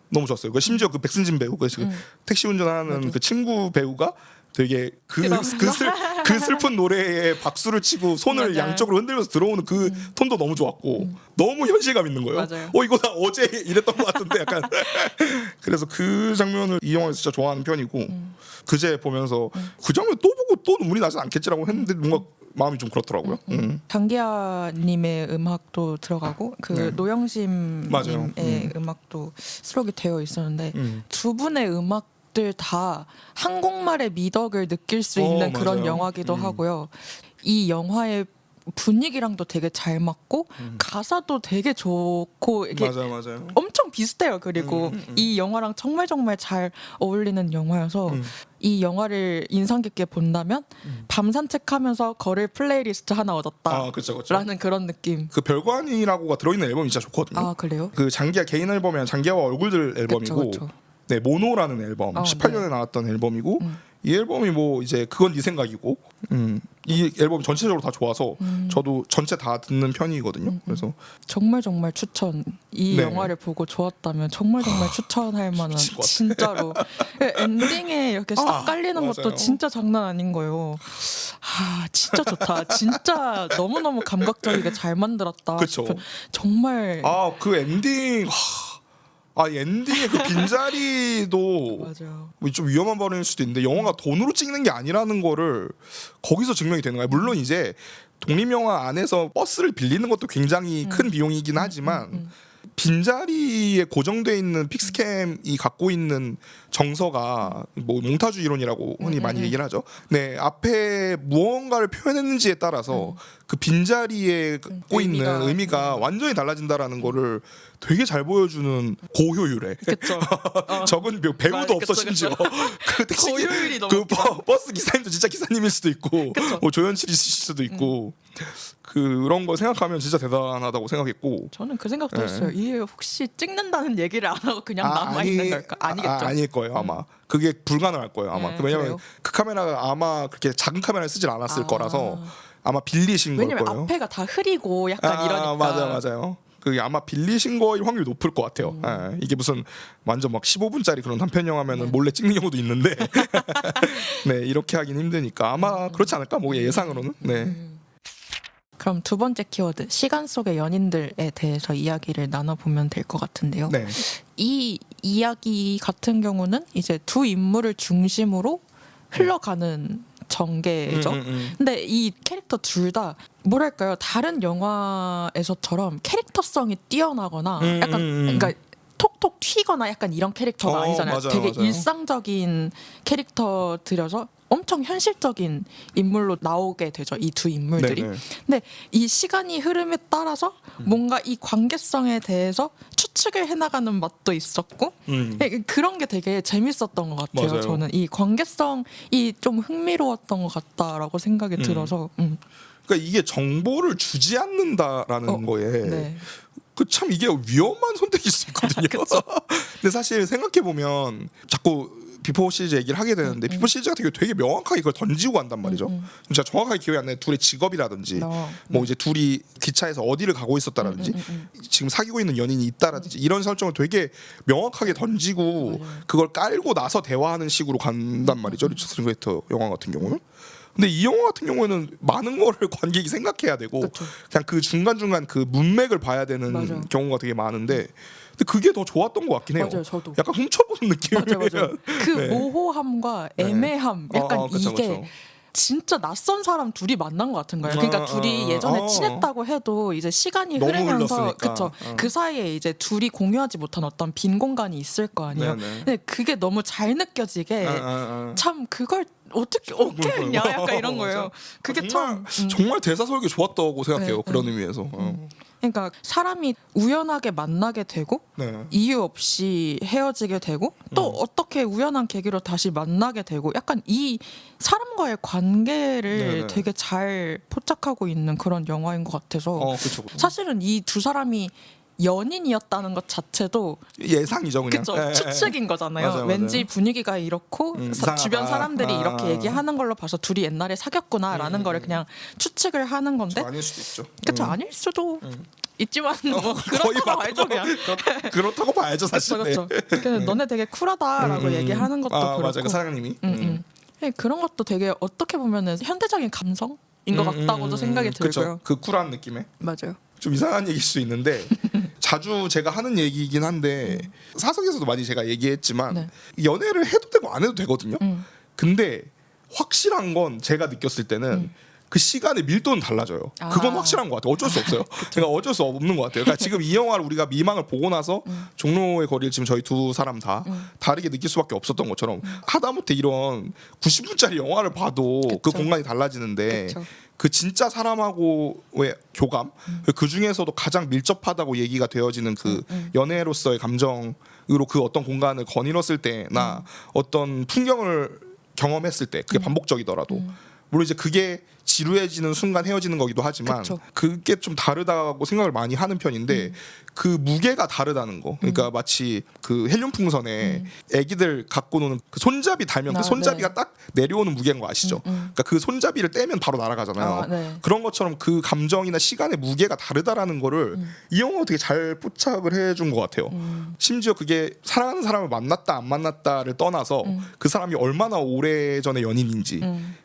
너무 좋았어요. 심지어 그 백승진 배우, 그 택시 운전하는 그 친구 배우가 되게 그 슬픈 노래에 박수를 치고 손을 맞아요. 양쪽으로 흔들면서 들어오는 그 톤도 너무 좋았고 너무 현실감 있는 거예요. 맞아요. 이거 나 어제 이랬던 것 같은데 약간 그래서 그 장면을 이 영화에서 진짜 좋아하는 편이고 그제 보면서 그 장면 또 보고 또 눈물이 나지 않겠지라고 했는데 뭔가 마음이 좀 그렇더라고요. 장기하님의 음악도 들어가고 그 노영심님의 맞아요. 음악도 수록이 되어 있었는데 두 분의 음악들 다 한국말의 미덕을 느낄 수 있는 그런 맞아요. 영화기도 하고요. 이 영화의 분위기랑도 되게 잘 맞고 가사도 되게 좋고 이게 맞아요. 엄청 비슷해요. 그리고 이 영화랑 정말 잘 어울리는 영화여서 이 영화를 인상 깊게 본다면 밤 산책하면서 걸을 플레이리스트 하나 얻었다. 그렇죠. 라는 그런 느낌. 그 별거 아니라고가 들어있는 앨범이 진짜 좋거든요. 그래요? 그 장기하 개인 앨범이랑 장기하와 얼굴들 앨범이고 그쵸. 네 모노라는 앨범 18년에 나왔던 앨범이고 이 앨범이 뭐 이제 그건 네 생각이고 이 앨범 전체적으로 다 좋아서 저도 전체 다 듣는 편이거든요. 그래서 정말 추천. 이 영화를 보고 좋았다면 정말 추천할 만한 미칠 것 같아. 진짜로 엔딩에 이렇게 싹 깔리는 맞아요. 것도 진짜 장난 아닌 거예요. 진짜 좋다. 진짜 너무너무 감각적이게 잘 만들었다. 그쵸. 정말 그 엔딩 엔딩의 그 빈자리도 맞아요. 좀 위험한 발언일 수도 있는데 영화가 돈으로 찍는 게 아니라는 거를 거기서 증명이 되는 거예요. 물론 이제 독립영화 안에서 버스를 빌리는 것도 굉장히 큰 비용이긴 하지만 빈자리에 고정돼 있는 픽스캠이 갖고 있는 정서가 뭐 몽타주 이론이라고 흔히 많이 얘기를 하죠. 네, 앞에 무언가를 표현했는지에 따라서 그 빈자리에 갖고 있는 의미가 완전히 달라진다라는 거를 되게 잘 보여주는 고효율에. 그쵸. 적은 배우도 없어 그쵸. 심지어. 그 택시 고효율이 너무 그 웃겨. 버스 기사님도 진짜 기사님일 수도 있고, 뭐 조연출일 수도 있고. 그런 거 생각하면 진짜 대단하다고 생각했고 저는 그 생각도 했어요. 이게 혹시 찍는다는 얘기를 안 하고 그냥 남아 있는 걸까? 아니겠죠. 아닐 거예요 아마. 그게 불가능할 거예요 아마. 왜냐면 그래요? 그 카메라가 아마 그렇게 작은 카메라를 쓰질 않았을 거라서 아마 빌리신 걸 왜냐면 거예요. 앞에가 다 흐리고 약간 이러니까. 맞아요. 그게 아마 빌리신 거일 확률이 높을 것 같아요. 예, 이게 무슨 완전 막 15분짜리 그런 단편 영화면은 네. 몰래 찍는 경우도 있는데 네 이렇게 하긴 힘드니까 아마 그렇지 않을까 뭐 예상으로는. 네. 그럼 두 번째 키워드 시간 속의 연인들에 대해서 이야기를 나눠보면 될 것 같은데요. 네. 이 이야기 같은 경우는 이제 두 인물을 중심으로 흘러가는 전개죠. 근데 이 캐릭터 둘 다 뭐랄까요, 다른 영화에서처럼 캐릭터성이 뛰어나거나 약간 그러니까 톡톡 튀거나 약간 이런 캐릭터가 아니잖아요. 맞아요, 되게 맞아요. 일상적인 캐릭터 들여서 엄청 현실적인 인물로 나오게 되죠. 이 두 인물들이. 네네. 근데 이 시간이 흐름에 따라서 뭔가 이 관계성에 대해서 추측을 해나가는 맛도 있었고 그런 게 되게 재밌었던 것 같아요. 맞아요. 저는 이 관계성이 좀 흥미로웠던 것 같다라고 생각이 들어서 그러니까 이게 정보를 주지 않는다라는 거에 네. 그 참 이게 위험한 선택일 수 있거든요. 근데 사실 생각해 보면 자꾸 비포 시리즈 얘기를 하게 되는데 비포 시리즈 같은 경우 되게 명확하게 이걸 던지고 간단 말이죠. 진짜 정확하게 기억이 안 나요. 둘의 직업이라든지 뭐 이제 둘이 기차에서 어디를 가고 있었다라든지 지금 사귀고 있는 연인이 있다라든지 이런 설정을 되게 명확하게 던지고 그걸 깔고 나서 대화하는 식으로 간단 말이죠. 리처드 링크레이터 영화 같은 경우는. 근데 이 영화 같은 경우에는 많은 거를 관객이 생각해야 되고 그쵸. 그냥 그 중간중간 그 문맥을 봐야 되는 맞아요. 경우가 되게 많은데 근데 그게 더 좋았던 것 같긴 해요. 맞아요, 저도. 약간 훔쳐보는 느낌이에요. 맞아요. 그 네. 모호함과 애매함 약간 그쵸, 이게 그쵸. 진짜 낯선 사람 둘이 만난 것 같은 거예요. 그러니까 둘이 예전에 친했다고 해도 이제 시간이 너무 흐르면서 흘렀으니까. 그쵸. 그 사이에 이제 둘이 공유하지 못한 어떤 빈 공간이 있을 거 아니에요. 네네. 근데 그게 너무 잘 느껴지게 참 그걸 어떻게 했냐 약간 이런 거예요. 그게 정말 참 정말 대사 설계 좋았다고 생각해요. 네, 그런 의미에서. 그러니까 사람이 우연하게 만나게 되고 네. 이유 없이 헤어지게 되고 또 어떻게 우연한 계기로 다시 만나게 되고 약간 이 사람과의 관계를 네네. 되게 잘 포착하고 있는 그런 영화인 것 같아서 그렇죠. 사실은 이 두 사람이 연인이었다는 것 자체도 예상이죠, 그냥. 그쵸, 예. 추측인 거잖아요. 맞아요, 왠지 맞아요. 분위기가 이렇고 이상하다. 주변 사람들이 이렇게 아. 얘기하는 걸로 봐서 둘이 옛날에 사귀었구나라는 거를 그냥 추측을 하는 건데 아닐 수도 있죠. 그쵸, 아닐 수도 있지만 뭐 거의 그렇다고 봐야죠 그냥. 그렇다고 봐야죠, 사실. 그렇죠. 너네 되게 쿨하다라고 얘기하는 것도 그렇고. 맞아, 그 사장님이. 네, 그런 것도 되게 어떻게 보면은 현대적인 감성인 것 같다고도 생각이 들고요. 그쵸. 그 쿨한 느낌에. 맞아요. 좀 이상한 얘기일 수 있는데 자주 제가 하는 얘기이긴 한데 사석에서도 많이 제가 얘기했지만 네. 연애를 해도 되고 안 해도 되거든요. 근데 확실한 건 제가 느꼈을 때는 그 시간의 밀도는 달라져요. 그건 확실한 것 같아요. 어쩔 수 없어요. 그러니까 어쩔 수 없는 것 같아요. 그러니까 지금 이 영화를 우리가 미망을 보고 나서 종로의 거리를 지금 저희 두 사람 다 다르게 느낄 수밖에 없었던 것처럼 하다못해 이런 90분짜리 영화를 봐도 그 그쵸. 공간이 달라지는데 그쵸. 그 진짜 사람하고의 교감 그 중에서도 가장 밀접하다고 얘기가 되어지는 그 연애로서의 감정으로 그 어떤 공간을 거닐었을 때나 어떤 풍경을 경험했을 때 그게 반복적이더라도 물론 이제 그게 지루해지는 순간 헤어지는 거기도 하지만 그쵸. 그게 좀 다르다고 생각을 많이 하는 편인데 그 무게가 다르다는 거. 그러니까 마치 그 헬륨 풍선에 애기들 갖고 노는 그 손잡이 달면 그 손잡이가 네. 딱 내려오는 무게인 거 아시죠? 그러니까 그 손잡이를 떼면 바로 날아가잖아요. 네. 그런 것처럼 그 감정이나 시간의 무게가 다르다라는 거를 이 영화가 되게 잘 포착을 해준 것 같아요. 심지어 그게 사랑하는 사람을 만났다 안 만났다를 떠나서 그 사람이 얼마나 오래전의 연인인지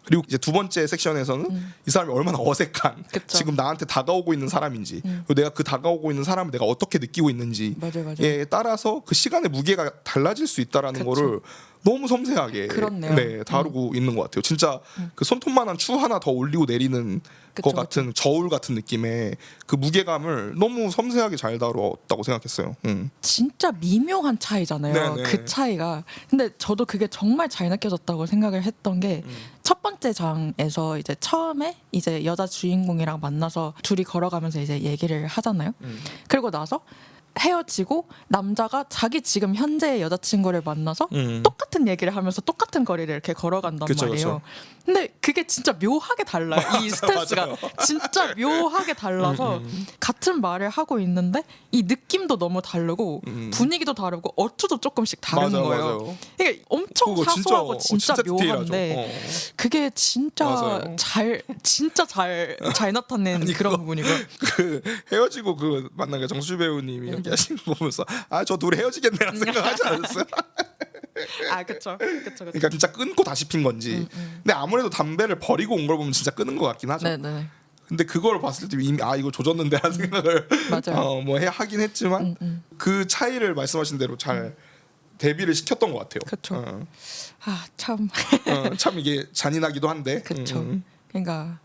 그리고 이제 두 번째 섹션에서는 이 사람이 얼마나 어색한 그쵸. 지금 나한테 다가오고 있는 사람인지 그리고 내가 그 다가오고 있는 사람을 내가 어떻게 느끼고 있는지에 맞아요. 따라서 그 시간의 무게가 달라질 수 있다라는 그쵸. 거를 너무 섬세하게 그렇네요. 네, 다루고 있는 것 같아요. 진짜 그 손톱만한 추 하나 더 올리고 내리는 그쵸, 것 같은 저울 같은 느낌의 그 무게감을 너무 섬세하게 잘 다루었다고 생각했어요. 진짜 미묘한 차이잖아요. 네네. 그 차이가. 근데 저도 그게 정말 잘 느껴졌다고 생각을 했던 게 첫 번째 장에서 이제 처음에 이제 여자 주인공이랑 만나서 둘이 걸어가면서 이제 얘기를 하잖아요. 그리고 나서 헤어지고 남자가 자기 지금 현재의 여자친구를 만나서 똑같은 얘기를 하면서 똑같은 거리를 이렇게 걸어간단 그쵸, 말이에요. 그쵸. 근데 그게 진짜 묘하게 달라요. 이 스탠스가 진짜 묘하게 달라서 같은 말을 하고 있는데 이 느낌도 너무 다르고 분위기도 다르고 어투도 조금씩 다른 맞아요, 거예요. 맞아요. 이게 엄청 그거 사소하고 진짜 디테일하죠. 묘한데 그게 진짜 맞아요. 잘 나타낸 그런 부분이고요. 그 헤어지고 그 만난 게 정수 배우님이 얘기하시는 거 보면서 아 저 둘이 헤어지겠네라는 생각하지 않았어요? 아 그쵸. 그러니까 진짜 끊고 다시 핀 건지. 근데 아무래도 담배를 버리고 온 걸 보면 진짜 끊은 것 같긴 하죠. 네네. 근데 그걸 봤을 때 이미 아 이거 조졌는데라는 생각을 맞아요. 뭐 하긴 했지만 그 차이를 말씀하신 대로 잘 대비를 시켰던 것 같아요. 그쵸. 아 참. 참 이게 잔인하기도 한데. 그쵸. 그러니까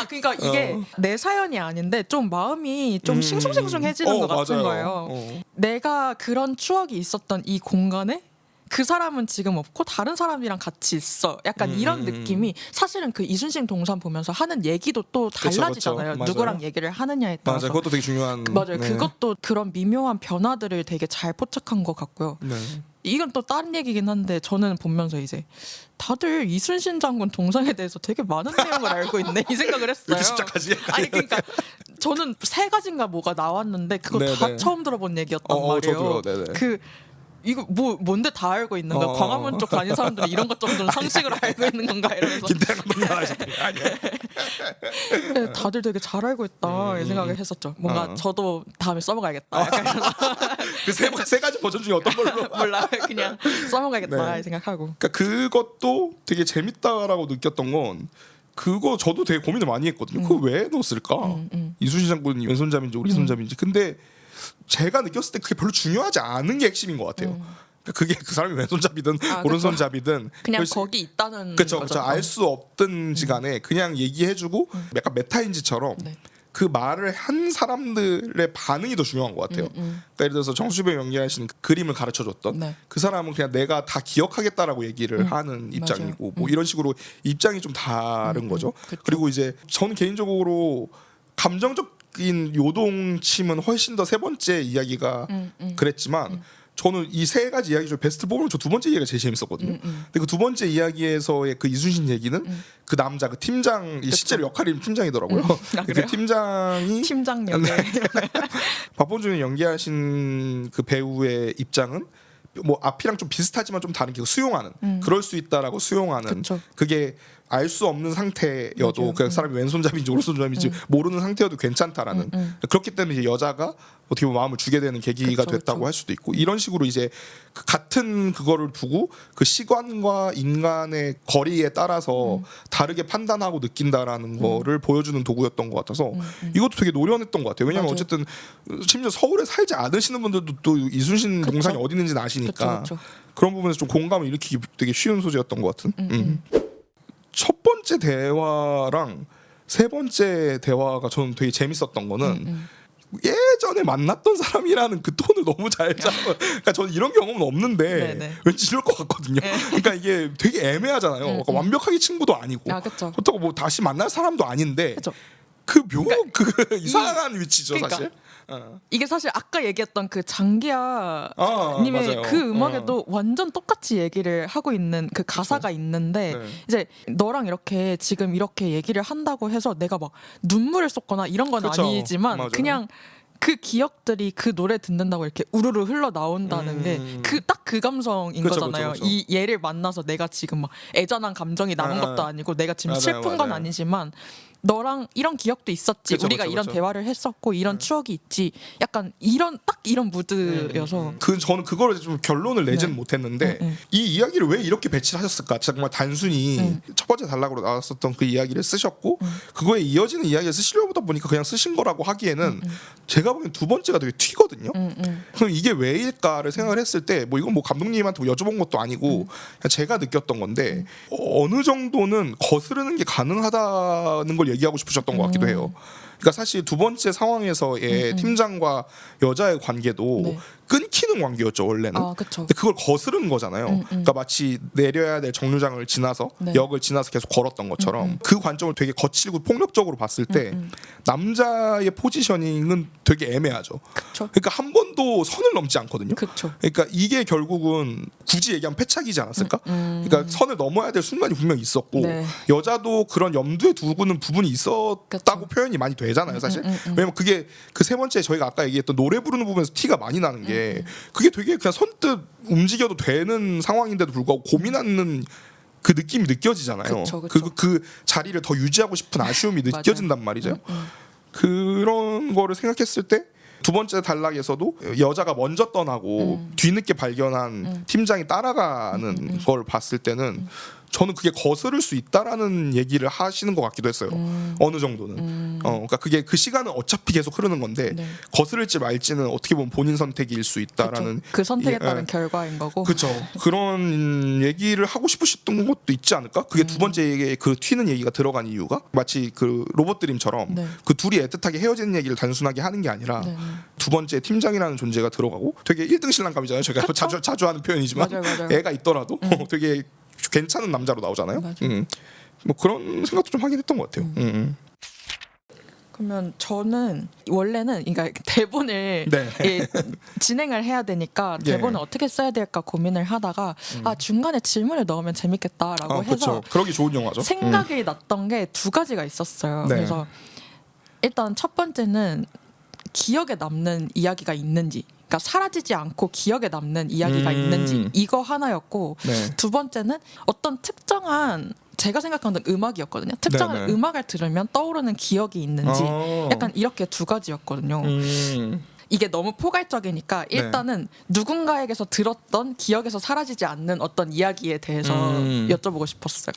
그러니까 이게 내 사연이 아닌데 좀 마음이 좀 싱숭생숭해지는 것 같은 맞아요. 거예요. 내가 그런 추억이 있었던 이 공간에 그 사람은 지금 없고 다른 사람이랑 같이 있어. 약간 이런 느낌이 사실은 그 이순신 동산 보면서 하는 얘기도 또 달라지잖아요. 그쵸. 누구랑 맞아요. 얘기를 하느냐에 따라서. 맞아요. 그것도 되게 중요한. 맞아요. 네. 그것도 그런 미묘한 변화들을 되게 잘 포착한 것 같고요. 네. 이건 또 다른 얘기긴 한데 저는 보면서 이제 다들 이순신 장군 동상에 대해서 되게 많은 내용을 알고 있네 이 생각을 했어요. 이렇게 시작하지? 아니 그러니까 저는 3가지인가 뭐가 나왔는데 그거 네네. 다 처음 들어본 얘기였단 말이에요. 저도요. 네네. 그 이거 뭔데 다 알고 있는 거야? 광화문 쪽 다닌 사람들은 이런 것 정도는 상식으로 알고 있는 건가 이러면서 김태형 감독님 말하셨더니 아니요. 네, 다들 되게 잘 알고 있다 이 생각을 했었죠. 뭔가 저도 다음에 써먹어야겠다. 약간 이러면서 그 세 가지 버전 중에 어떤 걸로? 몰라 그냥 써먹어야겠다 네. 이 생각하고. 그러니까 그것도 되게 재밌다라고 느꼈던 건 그거 저도 되게 고민을 많이 했거든요. 그거 왜 넣었을까? 이순신 장군이 왼손잡이인지 오른손잡이인지. 근데 제가 느꼈을 때 그게 별로 중요하지 않은 게 핵심인 것 같아요. 그러니까 그게 그 사람이 왼손잡이든 오른손잡이든 그냥 거기 있다는 그렇죠. 거죠. 알 수 없든지 간에 그냥 얘기해주고 약간 메타인지처럼 네. 그 말을 한 사람들의 반응이 더 중요한 것 같아요. 그러니까 예를 들어서 정수배 연기하신 그 그림을 가르쳐줬던 네. 그 사람은 그냥 내가 다 기억하겠다라고 얘기를 하는 입장이고 뭐 이런 식으로 입장이 좀 다른 거죠. 그쵸. 그리고 이제 저는 개인적으로 감정적인 요동침은 훨씬 더 세 번째 이야기가 그랬지만 저는 이 3가지 이야기 중에 베스트 뽑으면 저 2번째 이야기가 제일 재밌었거든요. 근데 그 2번째 이야기에서의 그 이순신 얘기는 그 남자 그 팀장 실제로 역할이 팀장이더라고요. 아, 그 그래요? 팀장이 팀장 역에 박본준이 연기하신 그 배우의 입장은 뭐 앞이랑 좀 비슷하지만 좀 다른 게 수용하는 그럴 수 있다라고 수용하는 그쵸. 그게 알 수 없는 상태여도 맞아요. 그 사람이 왼손잡이인지 오른손잡이인지 모르는 상태여도 괜찮다라는 그렇기 때문에 이제 여자가 어떻게 보면 마음을 주게 되는 계기가 그쵸, 됐다고 그쵸. 할 수도 있고 이런 식으로 이제 그 같은 그거를 두고 그 시관과 인간의 거리에 따라서 다르게 판단하고 느낀다라는 거를 보여주는 도구였던 것 같아서 이것도 되게 노련했던 것 같아요. 왜냐하면 맞아요. 어쨌든 심지어 서울에 살지 않으시는 분들도 또 이순신 그쵸. 동상이 어디 있는지는 아시니까 그쵸. 그런 부분에서 좀 공감을 일으키기 되게 쉬운 소재였던 것 같은. 첫 번째 대화랑 세 번째 대화가 저는 되게 재밌었던 거는 예전에 만났던 사람이라는 그 톤을 너무 잘 잡아. 그러니까 저는 이런 경험은 없는데 네네. 왠지 이럴 것 같거든요. 그러니까 이게 되게 애매하잖아요. 그러니까 완벽하게 친구도 아니고 그쵸. 그렇다고 뭐 다시 만날 사람도 아닌데 그쵸. 그 그 이상한 위치죠 그러니까 사실. 이게 사실 아까 얘기했던 그 장기하 님의 맞아요. 그 음악에도 완전 똑같이 얘기를 하고 있는 그 가사가 있는데 네. 이제 너랑 이렇게 지금 이렇게 얘기를 한다고 해서 내가 막 눈물을 쏟거나 이런 건 그쵸. 아니지만 맞아요. 그냥 그 기억들이 그 노래 듣는다고 이렇게 우르르 흘러 나온다는 게 그 딱 그 감성인 그쵸, 거잖아요. 그쵸. 이 얘를 만나서 내가 지금 막 애잔한 감정이 남은 것도 아니고 내가 지금 맞아요, 슬픈 건 맞아요. 아니지만 너랑 이런 기억도 있었지. 그쵸, 우리가 그쵸, 이런 그쵸. 대화를 했었고 이런 추억이 있지. 약간 이런 딱 이런 무드여서 저는 그거를 좀 결론을 내지는 못했는데 이 이야기를 왜 이렇게 배치를 하셨을까? 정말 단순히 첫 번째 단락으로 나왔었던 그 이야기를 쓰셨고 그거에 이어지는 이야기를 쓰시려다 보니까 그냥 쓰신 거라고 하기에는 제가 보기엔 두 번째가 되게 튀거든요. 그럼 이게 왜일까를 생각을 했을 때 뭐 이건 뭐 감독님한테 뭐 여쭤본 것도 아니고 그냥 제가 느꼈던 건데 어느 정도는 거스르는 게 가능하다는 걸 얘기하고 싶으셨던 것 같기도 해요. 그러니까 사실 두 번째 상황에서의 팀장과 여자의 관계도 네. 끊기는 관계였죠 원래는. 그쵸. 근데 그걸 거스른 거잖아요. 그러니까 마치 내려야 될 정류장을 지나서 네. 역을 지나서 계속 걸었던 것처럼 그 관점을 되게 거칠고 폭력적으로 봤을 때 남자의 포지셔닝은 되게 애매하죠. 그쵸. 그러니까 한 번도 선을 넘지 않거든요. 그쵸. 그러니까 이게 결국은 굳이 얘기하면 패착이지 않았을까? 그러니까 선을 넘어야 될 순간이 분명히 있었고 네. 여자도 그런 염두에 두고는 부분이 있었다고 그쵸. 표현이 많이 되잖아요, 사실. 왜냐면 그게 그 세 번째 저희가 아까 얘기했던 노래 부르는 부분에서 티가 많이 나는 게 그게 되게 그냥 선뜻 움직여도 되는 상황인데도 불구하고 고민하는 그 느낌이 느껴지잖아요. 그쵸, 그쵸. 그 자리를 더 유지하고 싶은 아쉬움이 느껴진단 말이죠. 그런 거를 생각했을 때 두 번째 단락에서도 여자가 먼저 떠나고 뒤늦게 발견한 팀장이 따라가는 걸 봤을 때는 저는 그게 거스를 수 있다라는 얘기를 하시는 것 같기도 했어요. 어느 정도는. 그러니까 그게 그 시간은 어차피 계속 흐르는 건데 네. 거스를지 말지는 어떻게 보면 본인 선택일 수 있다라는. 그쵸. 그 선택에 예, 따른 결과인 거고. 그렇죠. 그런 얘기를 하고 싶으셨던 것도 있지 않을까? 그게 두 번째 얘기에 그 튀는 얘기가 들어간 이유가 마치 그 로봇 드림처럼 네. 그 둘이 애틋하게 헤어지는 얘기를 단순하게 하는 게 아니라 네. 두 번째 팀장이라는 존재가 들어가고 되게 1등 신랑감이잖아요. 제가 자주 하는 표현이지만 맞아요. 애가 있더라도 되게 괜찮은 남자로 나오잖아요. 맞아요. 뭐 그런 생각도 좀 하긴 했던 것 같아요. 그러면 저는 원래는 그러니까 대본을 네. 예, 진행을 해야 되니까 예. 대본을 어떻게 써야 될까 고민을 하다가 중간에 질문을 넣으면 재밌겠다라고 해서 그렇죠. 그러기 좋은 영화죠. 생각이 났던 게 두 가지가 있었어요. 네. 그래서 일단 첫 번째는 기억에 남는 이야기가 있는지, 그러니까 사라지지 않고 기억에 남는 이야기가 있는지 이거 하나였고, 네. 두 번째는 어떤 특정한 제가 생각하는 음악이었거든요. 특정한 네네. 음악을 들으면 떠오르는 기억이 있는지 약간 이렇게 두 가지였거든요. 이게 너무 포괄적이니까 일단은 누군가에게서 들었던 기억에서 사라지지 않는 어떤 이야기에 대해서 여쭤보고 싶었어요.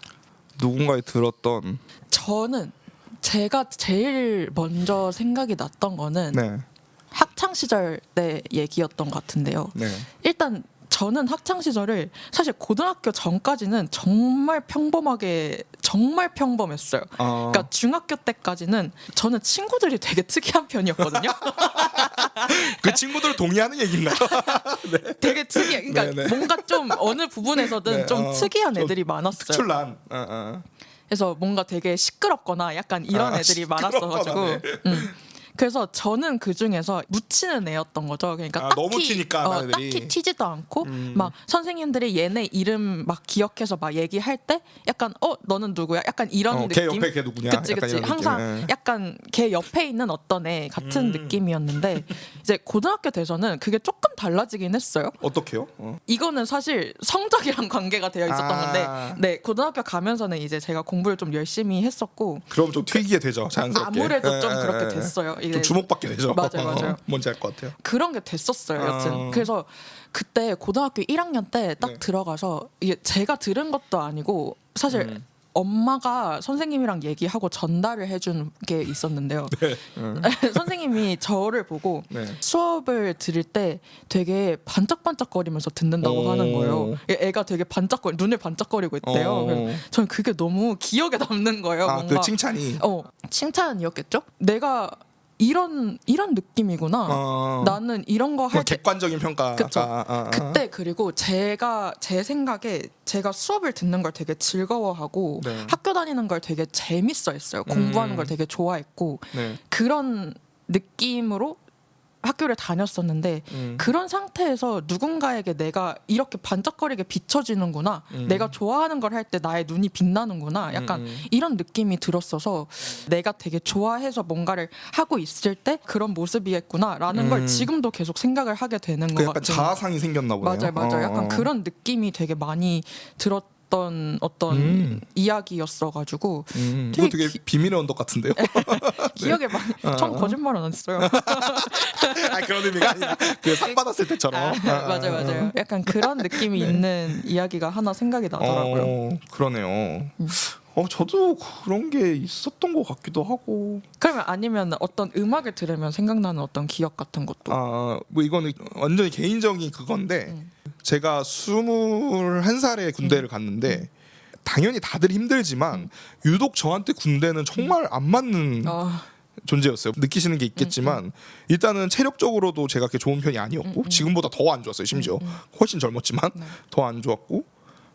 누군가에 들었던 저는 제가 제일 먼저 생각이 났던 거는 네. 학창 시절 때 얘기였던 것 같은데요. 네. 일단 저는 학창 시절을 사실 고등학교 전까지는 정말 평범했어요. 그러니까 중학교 때까지는 저는 친구들이 되게 특이한 편이었거든요. 그 친구들 동의하는 얘기인가요? 되게 특이해. 그러니까 네네. 뭔가 좀 어느 부분에서든 네, 좀 특이한 애들이 많았어요. 특출난. 그래서 뭔가 되게 시끄럽거나 약간 이런 애들이 많았어가지고. 그래서 저는 그 중에서 묻히는 애였던 거죠. 그러니까 딱히 너무 튀니까 나들이. 딱히 튀지도 않고 막 선생님들이 얘네 이름 막 기억해서 막 얘기할 때 약간 너는 누구야? 약간 이런 걔 느낌. 옆에 걔 누구냐? 그치. 약간 이런 항상 느낌. 예. 약간 걔 옆에 있는 어떤 애 같은 느낌이었는데 이제 고등학교 돼서는 그게 조금 달라지긴 했어요. 어떻게요? 이거는 사실 성적이랑 관계가 되어 있었던 건데, 네, 고등학교 가면서는 이제 제가 공부를 좀 열심히 했었고, 그럼 좀 튀기게 되죠, 자연스럽게. 아무래도 좀 그렇게 됐어요. 좀 주목받게 되죠. 맞아요. 뭔지 알 것 같아요. 그런 게 됐었어요, 여튼. 그래서 그때 고등학교 1학년 때 딱 네. 들어가서 이게 제가 들은 것도 아니고 사실 엄마가 선생님이랑 얘기하고 전달을 해준 게 있었는데요. 선생님이 저를 보고 네. 수업을 들을 때 되게 반짝반짝거리면서 듣는다고 하는 거예요. 애가 되게 눈을 반짝거리고 있대요. 그래서 저는 그게 너무 기억에 남는 거예요. 뭔가. 그 칭찬이. 칭찬이었겠죠? 내가 이런 느낌이구나. 나는 이런 거 할 때 객관적인 평가. 그쵸. 그때 그리고 제 생각에 제가 수업을 듣는 걸 되게 즐거워하고 네. 학교 다니는 걸 되게 재밌어했어요. 공부하는 걸 되게 좋아했고 네. 그런 느낌으로 학교를 다녔었는데 그런 상태에서 누군가에게 내가 이렇게 반짝거리게 비춰지는구나, 내가 좋아하는 걸 할 때 나의 눈이 빛나는구나, 약간 이런 느낌이 들었어서 내가 되게 좋아해서 뭔가를 하고 있을 때 그런 모습이겠구나라는 걸 지금도 계속 생각을 하게 되는 것 약간 같아요. 자아상이 생겼나 보네요. 맞아요. 약간 그런 느낌이 되게 많이 들었던 어떤 이야기였어가지고 이거 되게 비밀의 언덕 같은데요. 기억에 많이 전 거짓말은 안 했어요. 그런 의미가 아니라 그 상 받았을 때처럼. 맞아요. 약간 그런 느낌이 있는 이야기가 하나 생각이 나더라고요. 그러네요. 저도 그런 게 있었던 것 같기도 하고. 그러면 아니면 어떤 음악을 들으면 생각나는 어떤 기억 같은 것도. 뭐 이거는 완전히 개인적인 그건데 제가 21살에 군대를 갔는데 당연히 다들 힘들지만 유독 저한테 군대는 정말 안 맞는 존재였어요. 느끼시는 게 있겠지만 일단은 체력적으로도 제가 그렇게 좋은 편이 아니었고 지금보다 더 안 좋았어요. 심지어 훨씬 젊었지만 더 안 좋았고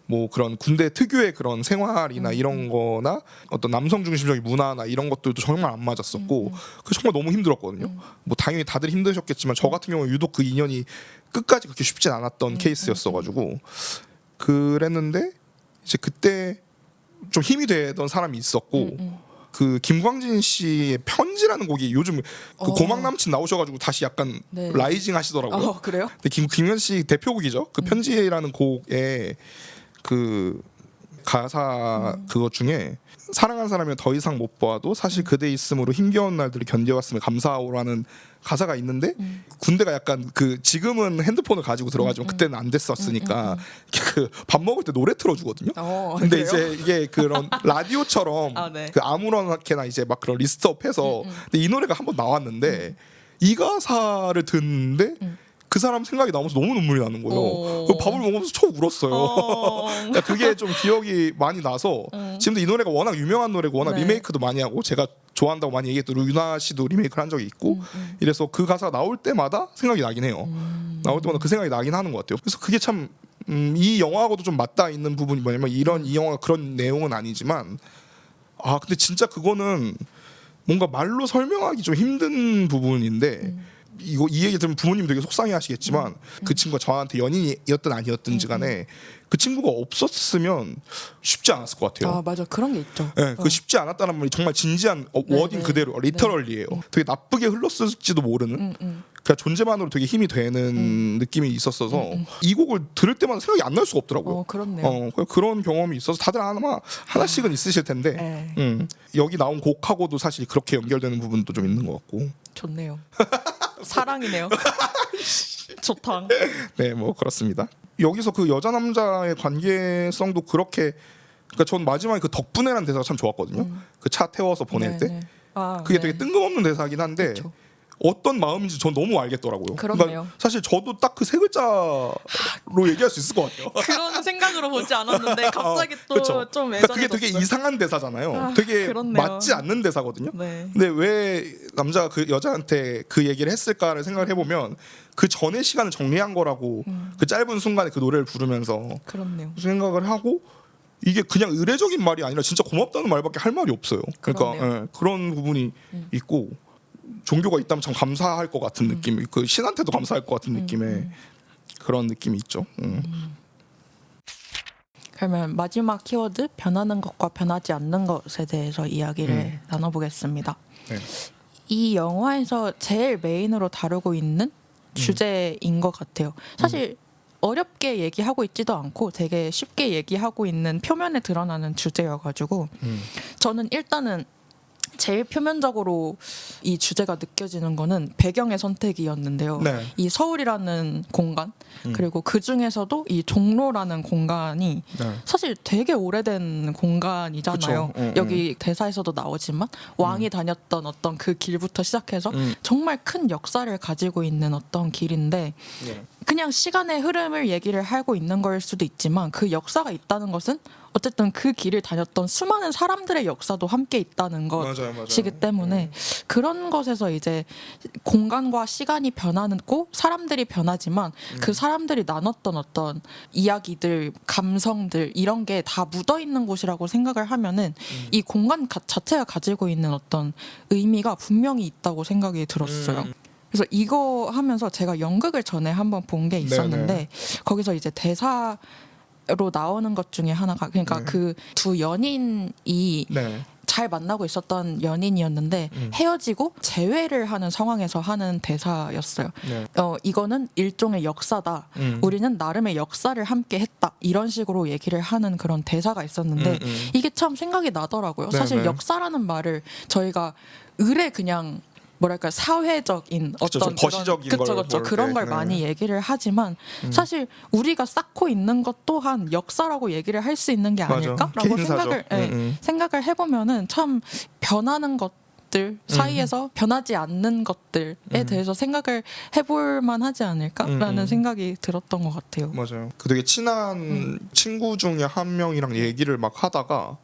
뭐 그런 군대 특유의 그런 생활이나 이런 거나 어떤 남성 중심적인 문화나 이런 것들도 정말 안 맞았었고 그 정말 너무 힘들었거든요. 뭐 당연히 다들 힘드셨겠지만 저 같은 경우는 유독 그 인연이 끝까지 그렇게 쉽진 않았던 케이스였어가지고 그랬는데 이제 그때 좀 힘이 되던 사람이 있었고 그 김광진 씨의 편지라는 곡이 요즘 그 고막 남친 나오셔가지고 다시 약간 네. 라이징 하시더라고요. 그래요? 근데 김광진 씨 대표곡이죠. 그 편지라는 곡에 그 가사 그것 중에 사랑한 사람이 더 이상 못 보아도 사실 그대 있음으로 힘겨운 날들을 견뎌왔음에 감사하오라는 가사가 있는데 군대가 약간 그 지금은 핸드폰을 가지고 들어가지만 그때는 안 됐었으니까 그 밥 먹을 때 노래 틀어주거든요. 근데 그래요? 이제 이게 그런 라디오처럼 네. 그 아무렇게나 이제 막 그런 리스트업해서 근데 이 노래가 한번 나왔는데 이 가사를 듣는데 그 사람 생각이 나면서 너무 눈물이 나는 거예요. 그 밥을 먹으면서 쳐 울었어요. 그러니까 그게 좀 기억이 많이 나서 지금도 이 노래가 워낙 유명한 노래고 워낙 네. 리메이크도 많이 하고 제가 좋아한다고 많이 얘기했던 루나 씨도 리메이크를 한 적이 있고 이래서 그 가사가 나올 때마다 생각이 나긴 해요. 나올 때마다 그 생각이 나긴 하는 것 같아요. 그래서 그게 참 이 영화하고도 좀 맞닿아 있는 부분이 뭐냐면 이 영화가 그런 내용은 아니지만 근데 진짜 그거는 뭔가 말로 설명하기 좀 힘든 부분인데 이 얘기 들으면 부모님 되게 속상해하시겠지만 그 친구가 저한테 연인이었든 아니었든지 간에 그 친구가 없었으면 쉽지 않았을 것 같아요. 맞아, 그런 게 있죠. 네, 그 쉽지 않았다는 말이 정말 진지한 워딩 그대로 리터럴리예요. 되게 나쁘게 흘렀을지도 모르는 그러니까 존재만으로 되게 힘이 되는 느낌이 있었어서 이 곡을 들을 때마다 생각이 안 날 수가 없더라고요. 그렇네요. 그런 경험이 있어서 다들 아마 하나씩은 있으실 텐데 여기 나온 곡하고도 사실 그렇게 연결되는 부분도 좀 있는 것 같고 좋네요. 사랑이네요. 좋다. 네, 뭐 그렇습니다. 여기서 그 여자 남자의 관계성도 그렇게 그러니까 전 마지막에 그 덕분에라는 대사가 참 좋았거든요. 그 차 태워서 보낼 때 그게 되게 뜬금없는 대사긴 한데 그쵸. 어떤 마음인지 전 너무 알겠더라고요. 그렇네요. 그러니까 사실 저도 딱 그 세 글자로 얘기할 수 있을 것 같아요. 그런 생각으로 보지 않았는데 갑자기 또 그쵸. 좀 그러니까 그게 되게 이상한 대사잖아요. 되게 그렇네요. 맞지 않는 대사거든요. 네. 근데 왜 남자가 그 여자한테 그 얘기를 했을까를 생각을 해보면 그 전의 시간을 정리한 거라고 그 짧은 순간에 그 노래를 부르면서 그렇네요. 생각을 하고 이게 그냥 의례적인 말이 아니라 진짜 고맙다는 말밖에 할 말이 없어요. 그러니까 그런 부분이 있고 종교가 있다면 참 감사할 것 같은 느낌, 그 신한테도 감사할 것 같은 느낌의 그런 느낌이 있죠. 그러면 마지막 키워드 변하는 것과 변하지 않는 것에 대해서 이야기를 나눠보겠습니다. 네. 이 영화에서 제일 메인으로 다루고 있는 주제인 것 같아요. 사실 어렵게 얘기하고 있지도 않고 되게 쉽게 얘기하고 있는 표면에 드러나는 주제여가지고 저는 일단은 제일 표면적으로 이 주제가 느껴지는 거는 배경의 선택이었는데요. 네. 이 서울이라는 공간 그리고 그 중에서도 이 종로라는 공간이 네. 사실 되게 오래된 공간이잖아요. 그쵸. 여기 대사에서도 나오지만 왕이 다녔던 어떤 그 길부터 시작해서 정말 큰 역사를 가지고 있는 어떤 길인데 네. 그냥 시간의 흐름을 얘기를 하고 있는 걸 수도 있지만 그 역사가 있다는 것은 어쨌든 그 길을 다녔던 수많은 사람들의 역사도 함께 있다는 것이기 때문에 그런 것에서 이제 공간과 시간이 변하고 사람들이 변하지만 그 사람들이 나눴던 어떤 이야기들, 감성들 이런 게 다 묻어 있는 곳이라고 생각을 하면은 이 공간 자체가 가지고 있는 어떤 의미가 분명히 있다고 생각이 들었어요. 그래서 이거 하면서 제가 연극을 전에 한번 본 게 있었는데 거기서 이제 대사로 나오는 것 중에 하나가 그러니까 그 두 연인이 잘 만나고 있었던 연인이었는데 헤어지고 재회를 하는 상황에서 하는 대사였어요. 이거는 일종의 역사다. 우리는 나름의 역사를 함께 했다. 이런 식으로 얘기를 하는 그런 대사가 있었는데 이게 참 생각이 나더라고요. 사실 역사라는 말을 저희가 의뢰 그냥 뭐랄까 사회적인 어떤 거시적인 그런 걸 많이 얘기를 하지만 사실 우리가 쌓고 있는 것 또한 역사라고 얘기를 할 수 있는 게 아닐까라고 생각을 해보면은 참 변하는 것들 사이에서 변하지 않는 것들에 대해서 생각을 해볼 만하지 않을까라는 생각이 들었던 것 같아요. 맞아요. 그 되게 친한 친구 중에 한 명이랑 얘기를 막 하다가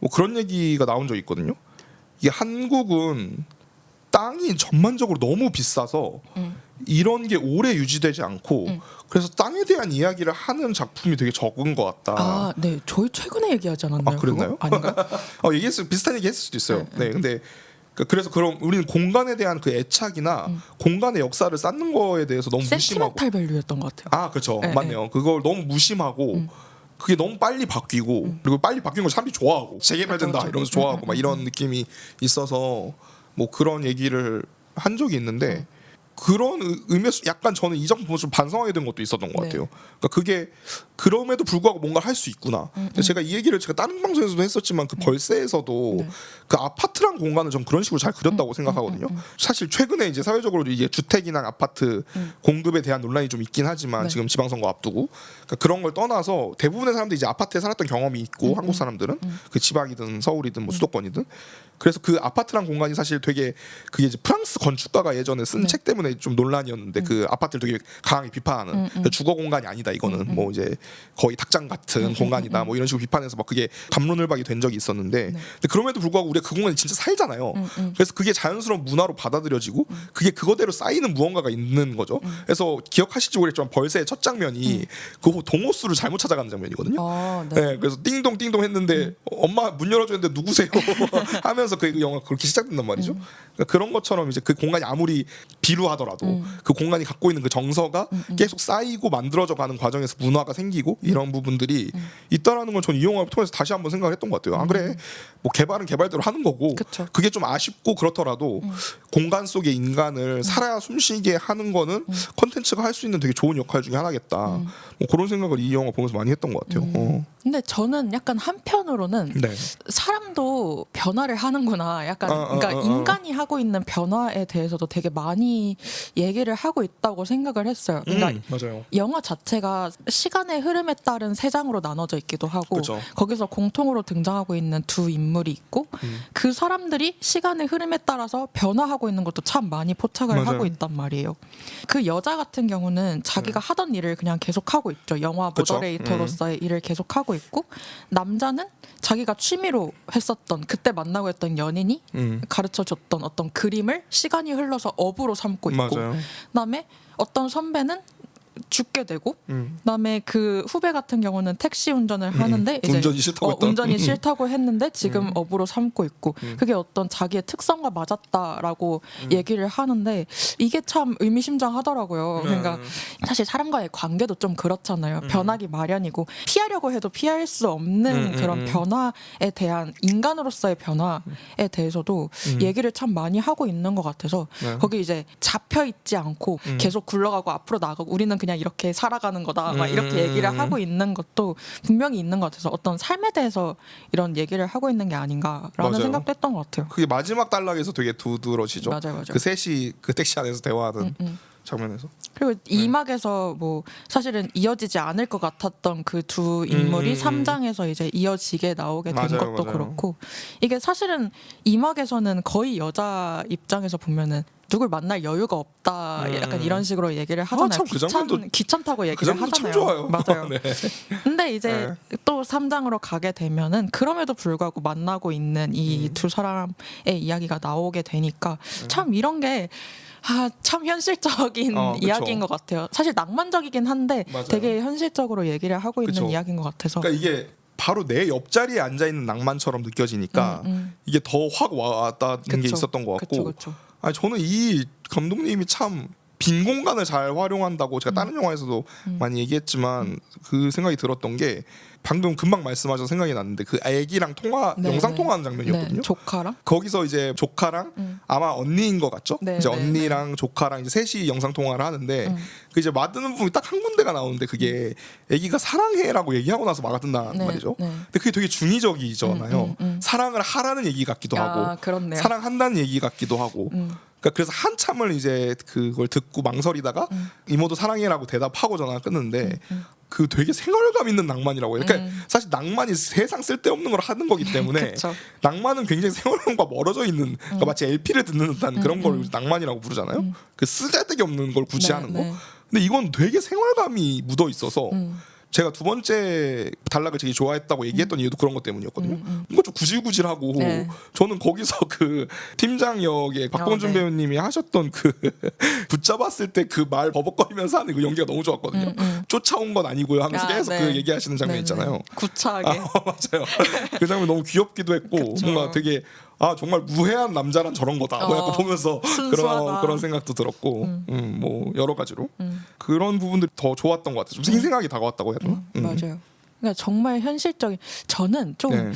뭐 그런 얘기가 나온 적이 있거든요. 이게 한국은 땅이 전반적으로 너무 비싸서 이런 게 오래 유지되지 않고 그래서 땅에 대한 이야기를 하는 작품이 되게 적은 것 같다. 아, 네, 저희 최근에 얘기하지 않았나요? 아, 그랬나요? 아닌가? 비슷한 얘기 했을 수도 있어요. 네, 근데 그래서 그럼 우리는 공간에 대한 그 애착이나 공간의 역사를 쌓는 거에 대해서 너무 무심하고 센티멘탈 밸류였던 것 같아요. 아, 그렇죠. 네, 맞네요. 그걸 너무 무심하고 그게 너무 빨리 바뀌고 그리고 빨리 바뀐 걸 사람들이 좋아하고 재개발된다 그렇죠. 이러면서 좋아하고 막 이런 느낌이 있어서 뭐 그런 얘기를 한 적이 있는데 그런 의미에서 약간 저는 이 작품 보면서 좀 반성하게 된 것도 있었던 것 네. 같아요. 그러니까 그게 그럼에도 불구하고 뭔가 할 수 있구나. 제가 이 얘기를 제가 다른 방송에서도 했었지만 그 벌새에서도 네. 그 아파트란 공간을 좀 그런 식으로 잘 그렸다고 생각하거든요. 사실 최근에 이제 사회적으로 이게 주택이나 아파트 공급에 대한 논란이 좀 있긴 하지만 네. 지금 지방선거 앞두고 그러니까 그런 걸 떠나서 대부분의 사람들이 이제 아파트에 살았던 경험이 있고 한국 사람들은 그 지방이든 서울이든 뭐 수도권이든 그래서 그 아파트란 공간이 사실 되게 그게 이제 프랑스 건축가가 예전에 쓴 책 때문에 좀 논란이었는데 그 아파트를 되게 강하게 비판하는 주거 공간이 아니다 이거는 뭐 이제 거의 닭장 같은 공간이다 뭐 이런 식으로 비판해서 막 그게 갑론을박이 된 적이 있었는데 근데 그럼에도 불구하고 우리가 그 공간에 진짜 살잖아요. 그래서 그게 자연스러운 문화로 받아들여지고 그게 그거대로 쌓이는 무언가가 있는 거죠. 그래서 기억하실지 모르겠지만 벌새의 첫 장면이 그 동호수를 잘못 찾아가는 장면이거든요. 아, 네. 네, 그래서 띵동 띵동 했는데 엄마 문 열어줬는데 누구세요? 하면서 그 영화 그렇게 시작된단 말이죠. 그러니까 그런 것처럼 이제 그 공간이 아무리 비루하더라도 그 공간이 갖고 있는 그 정서가 계속 쌓이고 만들어져 가는 과정에서 문화가 생기고 이런 부분들이 있다라는 건 저는 이 영화를 통해서 다시 한번 생각을 했던 것 같아요. 아 그래, 뭐 개발은 개발대로 하는 거고 그쵸. 그게 좀 아쉽고 그렇더라도 공간 속의 인간을 살아야 숨쉬게 하는 거는 콘텐츠가 할 수 있는 되게 좋은 역할 중에 하나겠다. 뭐 그런 생각을 이 영화 보면서 많이 했던 것 같아요. 근데 저는 약간 한편으로는 네. 사람도 변화를 하는구나. 약간 그러니까 인간이 하고 있는 변화에 대해서도 되게 많이 얘기를 하고 있다고 생각을 했어요. 그러니까 맞아요. 영화 자체가 시간의 흐름에 따른 세 장으로 나눠져 있기도 하고 그쵸. 거기서 공통으로 등장하고 있는 두 인물이 있고 그 사람들이 시간의 흐름에 따라서 변화하고 있는 것도 참 많이 포착을 맞아요. 하고 있단 말이에요. 그 여자 같은 경우는 자기가 하던 일을 그냥 계속하고 있죠. 영화 그쵸. 모더레이터로서의 일을 계속하고 있고 남자는 자기가 취미로 했었던 그때 만나고 했던 연인이 가르쳐줬던 어떤 그림을 시간이 흘러서 업으로 삼고 있고 맞아요. 그다음에 어떤 선배는 죽게 되고 그다음에 그 후배 같은 경우는 택시 운전을 하는데 이제 운전이 싫다고 했던. 운전이 싫다고 했는데 지금 업으로 삼고 있고 그게 어떤 자기의 특성과 맞았다라고 얘기를 하는데 이게 참 의미심장하더라고요. 그러니까 사실 사람과의 관계도 좀 그렇잖아요. 변하기 마련이고 피하려고 해도 피할 수 없는 그런 변화에 대한 인간으로서의 변화에 대해서도 얘기를 참 많이 하고 있는 것 같아서 네. 거기 이제 잡혀 있지 않고 계속 굴러가고 앞으로 나가고 우리는 그냥 이렇게 살아가는 거다 막 이렇게 얘기를 하고 있는 것도 분명히 있는 것 같아서 어떤 삶에 대해서 이런 얘기를 하고 있는 게 아닌가라는 맞아요. 생각도 했던 것 같아요. 그게 마지막 단락에서 되게 두드러지죠. 맞아요. 그 셋이 그 택시 안에서 대화하던 장면에서. 그리고 이막에서 뭐 사실은 이어지지 않을 것 같았던 그 두 인물이 3장에서 이제 이어지게 나오게 된 맞아요, 것도 맞아요. 그렇고 이게 사실은 이막에서는 거의 여자 입장에서 보면은 누굴 만날 여유가 없다 약간 이런 식으로 얘기를 하잖아요. 참 그 장면도- 귀찮다고 그 얘기를 장면도 참 하잖아요. 좋아요. 맞아요. 네. 근데 이제 또 3장으로 가게 되면은 그럼에도 불구하고 만나고 있는 이 두 사람의 이야기가 나오게 되니까 참 이런 게 참 현실적인 그쵸. 이야기인 것 같아요. 사실 낭만적이긴 한데 맞아요. 되게 현실적으로 얘기를 하고 있는 그쵸. 이야기인 것 같아서 그러니까 이게 바로 내 옆자리에 앉아 있는 낭만처럼 느껴지니까 이게 더 확 와닿는 게 그쵸. 있었던 것 같고. 그쵸. 아니 저는 이 감독님이 참 빈 공간을 잘 활용한다고 제가 다른 영화에서도 많이 얘기했지만 그 생각이 들었던 게 방금 금방 말씀하셔서 생각이 났는데 그 애기랑 네, 영상 네. 통화하는 장면이었거든요. 네, 조카랑 거기서 이제 조카랑 아마 언니인 것 같죠? 네, 이제 네, 언니랑 조카랑 이제 셋이 영상 통화를 하는데 그 이제 맞드는 부분이 딱 한 군데가 나오는데 그게 애기가 사랑해라고 얘기하고 나서 막아든단 네, 말이죠. 네. 근데 그게 되게 중의적이잖아요. 사랑을 하라는 얘기 같기도 하고 그렇네요. 사랑한다는 얘기 같기도 하고. 그러니까 그래서 한참을 이제 그걸 듣고 망설이다가 이모도 사랑해라고 대답하고 전화 끊는데 그 되게 생활감 있는 낭만이라고 해요. 그러니까 사실 낭만이 세상 쓸데없는 걸 하는 거기 때문에 그쵸. 낭만은 굉장히 생활감과 멀어져 있는 그러니까 마치 LP를 듣는 듯한 그런 걸 낭만이라고 부르잖아요. 그 쓰잘데기 없는 걸 굳이 네, 하는 거. 네. 근데 이건 되게 생활감이 묻어 있어서 제가 두 번째 단락을 되게 좋아했다고 얘기했던 이유도 그런 것 때문이었거든요. 뭔가 좀 구질구질하고 네. 저는 거기서 그 팀장 역에 박범준 네. 배우님이 하셨던 그 붙잡았을 때 그 말 버벅거리면서 하는 그 연기가 너무 좋았거든요. 쫓아온 건 아니고요 하면서 계속 네. 그 얘기하시는 장면 네, 있잖아요. 네. 구차하게. 맞아요. 그 장면 너무 귀엽기도 했고 그쵸. 뭔가 되게 정말 무해한 남자란 저런 거다. 뭐 약간 보면서 순수하다. 그런 생각도 들었고 뭐 여러 가지로 그런 부분들이 더 좋았던 것 같아요. 좀 생생하게 다가왔다고 해야 되나? 맞아요. 그러니까 정말 현실적인. 저는 좀 네.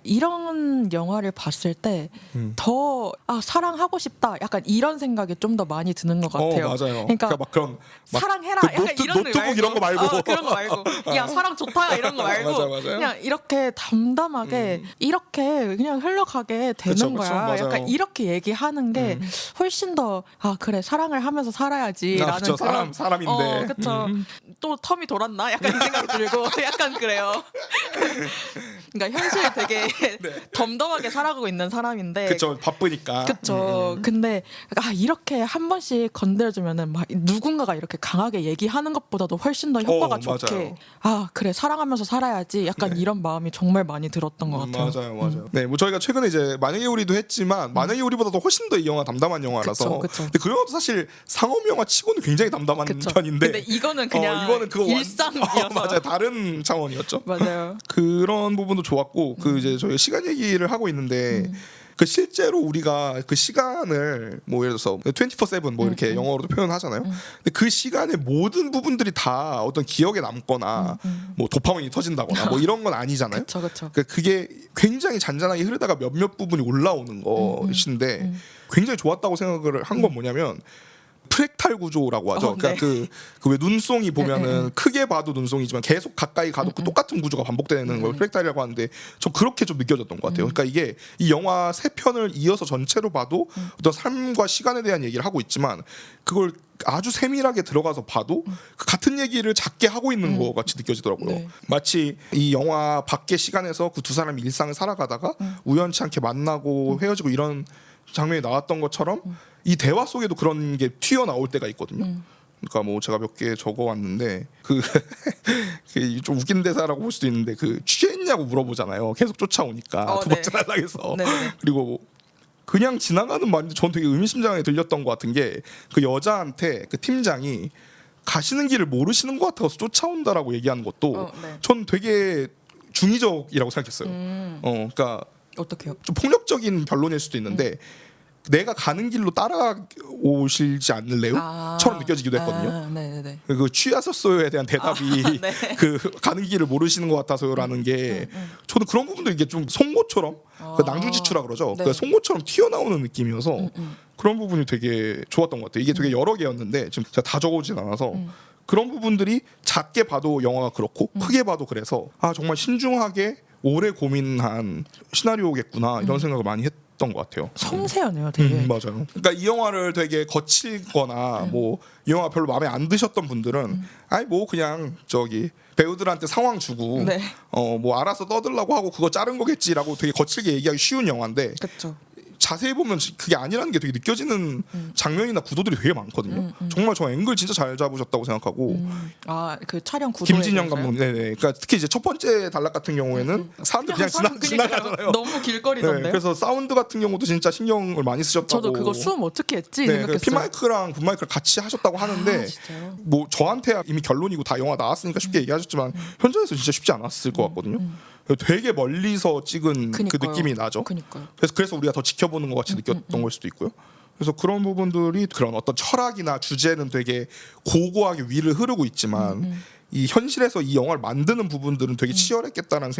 이런 영화를 봤을 때 더 사랑하고 싶다. 약간 이런 생각이 좀 더 많이 드는 것 같아요. 맞아요. 그러니까 막 그런 막 사랑해라. 그 약간 이런 노트북 이런 거 말고. 그런 거 말고. 야 사랑 좋다 이런 거 말고. 맞아요. 그냥 이렇게 담담하게 이렇게 그냥 흘러가게 되는 그쵸, 거야. 맞아요. 약간 이렇게 얘기하는 게 훨씬 더 그래 사랑을 하면서 살아야지라는 그쵸, 사람인데. 그렇죠. 또 텀이 돌았나? 약간 이 생각이 들고 약간 그래요. 그러니까 현실에 되게 덤덤하게 살아가고 있는 사람인데. 그쵸, 바쁘니까. 그쵸. 근데 이렇게 한 번씩 건드려주면은 막 누군가가 이렇게 강하게 얘기하는 것보다도 훨씬 더 효과가 좋게. 그래 사랑하면서 살아야지. 약간 이런 마음이 정말 많이 들었던 것 같아요. 맞아요. 네, 뭐 저희가 최근에 이제 만약에 우리도 했지만 만약에 우리보다도 훨씬 더 이 영화 담담한 영화라서. 그쵸. 근데 그 영화도 사실 상업 영화 치고는 굉장히 담담한 편인데. 근데 이거는 그냥 이거는 그거 일상이어서. 맞아요. 다른 차원이었죠. 맞아요. 그런 부분도 좋았고 그 이제 저희 시간 얘기를 하고 있는데. 그 실제로 우리가 그 시간을 뭐 예를 들어서 24/7 뭐 이렇게 영어로도 표현하잖아요. 근데 그 시간의 모든 부분들이 다 어떤 기억에 남거나 뭐 도파민이 터진다거나 뭐 이런 건 아니잖아요. 그렇죠. 그게 굉장히 잔잔하게 흐르다가 몇몇 부분이 올라오는 것인데 굉장히 좋았다고 생각을 한 건 뭐냐면 프랙탈 구조라고 하죠. 네. 그러니까 그 왜 눈송이 보면은 크게 봐도 눈송이지만 계속 가까이 가도 그 똑같은 구조가 반복되는 걸 프랙탈이라고 하는데 전 그렇게 좀 느껴졌던 것 같아요. 그러니까 이게 이 영화 세 편을 이어서 전체로 봐도 어떤 삶과 시간에 대한 얘기를 하고 있지만 그걸 아주 세밀하게 들어가서 봐도 그 같은 얘기를 작게 하고 있는 것 같이 느껴지더라고요. 네. 마치 이 영화 밖의 시간에서 그 두 사람이 일상을 살아가다가 우연치 않게 만나고 헤어지고 이런 장면이 나왔던 것처럼 이 대화 속에도 그런 게 튀어나올 때가 있거든요. 그러니까 뭐 제가 몇 개 적어왔는데 그 좀 웃긴 대사라고 볼 수도 있는데 그 취했냐고 물어보잖아요. 계속 쫓아오니까 두 번째 단락에서 그리고 그냥 지나가는 말인데 전 되게 의미심장하게 들렸던 것 같은 게 그 여자한테 그 팀장이 가시는 길을 모르시는 것 같아서 쫓아온다라고 얘기하는 것도 전 되게 중의적이라고 생각했어요. 그러니까 어떻게요? 좀 폭력적인 변론일 수도 있는데 내가 가는 길로 따라오시지 않을래요? 처럼 느껴지기도 했거든요. 네네네. 그 취하셨어요에 대한 대답이 네. 그 가는 길을 모르시는 것 같아서요라는 게 저는 그런 부분도 이게 좀 송곳처럼 그 낭주지추라 그러죠. 네. 그 송곳처럼 튀어나오는 느낌이어서 그런 부분이 되게 좋았던 것 같아요. 이게 되게 여러 개였는데 지금 제가 다 적어오진 않아서 그런 부분들이 작게 봐도 영화가 그렇고 크게 봐도 그래서 정말 신중하게 오래 고민한 시나리오겠구나 이런 생각을 많이 했던 것 같아요. 섬세하네요, 되게. 맞아요. 그러니까 이 영화를 되게 거칠거나 뭐 이 영화 별로 마음에 안 드셨던 분들은 뭐 그냥 저기 배우들한테 상황 주고 뭐 알아서 떠들라고 하고 그거 자른 거겠지라고 되게 거칠게 얘기하기 쉬운 영화인데 그렇죠. 자세히 보면 그게 아니라는 게 되게 느껴지는 장면이나 구도들이 되게 많거든요. 정말 저 앵글 진짜 잘 잡으셨다고 생각하고 그 촬영 구도에 김진영 대해서요? 감독, 네네. 그러니까 특히 이제 첫 번째 단락 같은 경우에는 사람들 그냥 지나가잖아요. 너무 길거리던데요. 네, 그래서 사운드 같은 경우도 진짜 신경을 많이 쓰셨다고. 저도 그거 수음 어떻게 했지 네, 생각했어요. 피마이크랑 붐마이크를 같이 하셨다고 하는데 진짜요? 뭐 저한테 이미 결론이고 다 영화 나왔으니까 쉽게 얘기하셨지만 현장에서 진짜 쉽지 않았을 것 같거든요. 되게 멀리서 찍은 그 느낌이 나죠. 그니까요. 그래서 우리가 더 지켜보는 것 같이 느꼈던 걸 수도 있고요. 그래서 그런 부분들이 그런 어떤 철학이나 주제는 되게 고고하게 위를 흐르고 있지만 이 현실에서 이 영화를 만드는 부분들은 되게 치열했겠다라는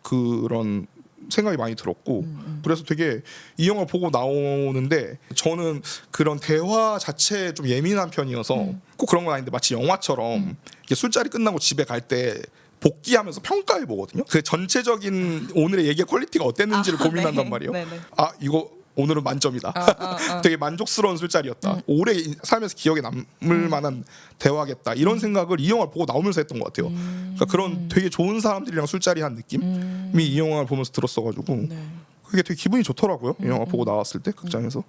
그런 생각이 많이 들었고 그래서 되게 이 영화를 보고 나오는데 저는 그런 대화 자체에 좀 예민한 편이어서 꼭 그런 건 아닌데 마치 영화처럼 이렇게 술자리 끝나고 집에 갈 때 복귀하면서 평가해 보거든요. 그 전체적인 오늘의 얘기의 퀄리티가 어땠는지를 고민한단 말이에요. 이거 오늘은 만점이다. 되게 만족스러운 술자리였다. 오래 살면서 기억에 남을 만한 대화겠다. 이런 생각을 이 영화를 보고 나오면서 했던 것 같아요. 그러니까 그런 되게 좋은 사람들이랑 술자리 한 느낌이 이 영화를 보면서 들었어가지고 그게 되게 기분이 좋더라고요. 이 영화 보고 나왔을 때 극장에서.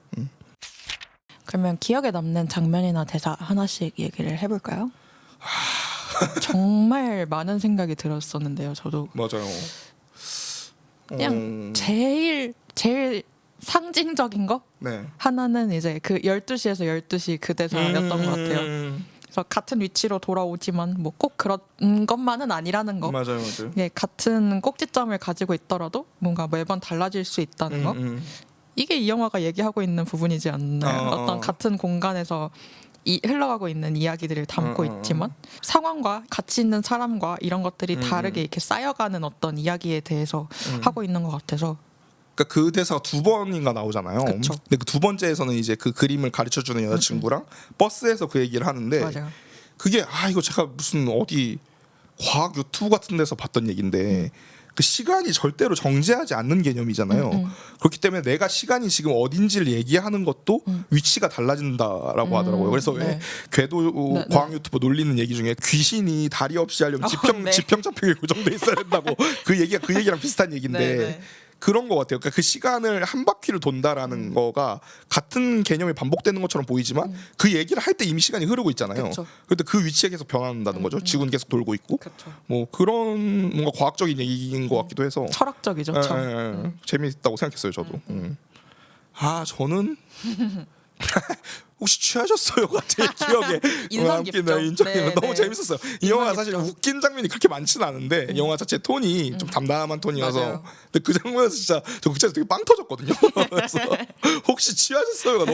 그러면 기억에 남는 장면이나 대사 하나씩 얘기를 해볼까요? 정말 많은 생각이 들었었는데요. 저도 맞아요. 그냥 제일 상징적인 거 네. 하나는 이제 그 12시에서 12시 그 대사였던 것 같아요. 그래서 같은 위치로 돌아오지만 뭐 꼭 그런 것만은 아니라는 거. 맞아요. 예, 같은 꼭지점을 가지고 있더라도 뭔가 매번 달라질 수 있다는 거. 이게 이 영화가 얘기하고 있는 부분이지 않나요? 어떤 같은 공간에서 흘러가고 있는 이야기들을 담고 있지만 상황과 같이 있는 사람과 이런 것들이 다르게 이렇게 쌓여가는 어떤 이야기에 대해서 하고 있는 것 같아서. 그러니까 그 대사가 2번인가 나오잖아요. 그쵸. 근데 그 2번째에서는 이제 그 그림을 가르쳐주는 여자친구랑 버스에서 그 얘기를 하는데 맞아요. 그게 이거 제가 무슨 어디 과학 유튜브 같은 데서 봤던 얘기인데 그 시간이 절대로 정지하지 않는 개념이잖아요. 그렇기 때문에 내가 시간이 지금 어딘지를 얘기하는 것도 위치가 달라진다라고 하더라고요. 그래서 왜 궤도 과학 유튜브 놀리는 얘기 중에 귀신이 다리 없이 하려면 지평차평에 고정돼 있어야 된다고 그 얘기랑 비슷한 얘기인데 그런 것 같아요. 그러니까 그 시간을 한 바퀴를 돈다라는 거가 같은 개념이 반복되는 것처럼 보이지만 그 얘기를 할 때 이미 시간이 흐르고 있잖아요. 그런데 그 위치에 계속 변한다는 거죠. 지구는 계속 돌고 있고. 뭐 그런 뭔가 과학적인 얘기인 것 같기도 해서 철학적이죠. 재미있다고 생각했어요. 저도. 저는 혹시 취하셨어요? 같은 기억에 인상 깊죠. 너무 재밌었어요. 이 영화가 사실 웃긴 장면이 그렇게 많지는 않은데 영화 자체 톤이 좀 담담한 톤이어서 맞아요. 근데 그 장면에서 진짜 저 극장에서 되게 빵 터졌거든요. 그래서 혹시 취하셨어요가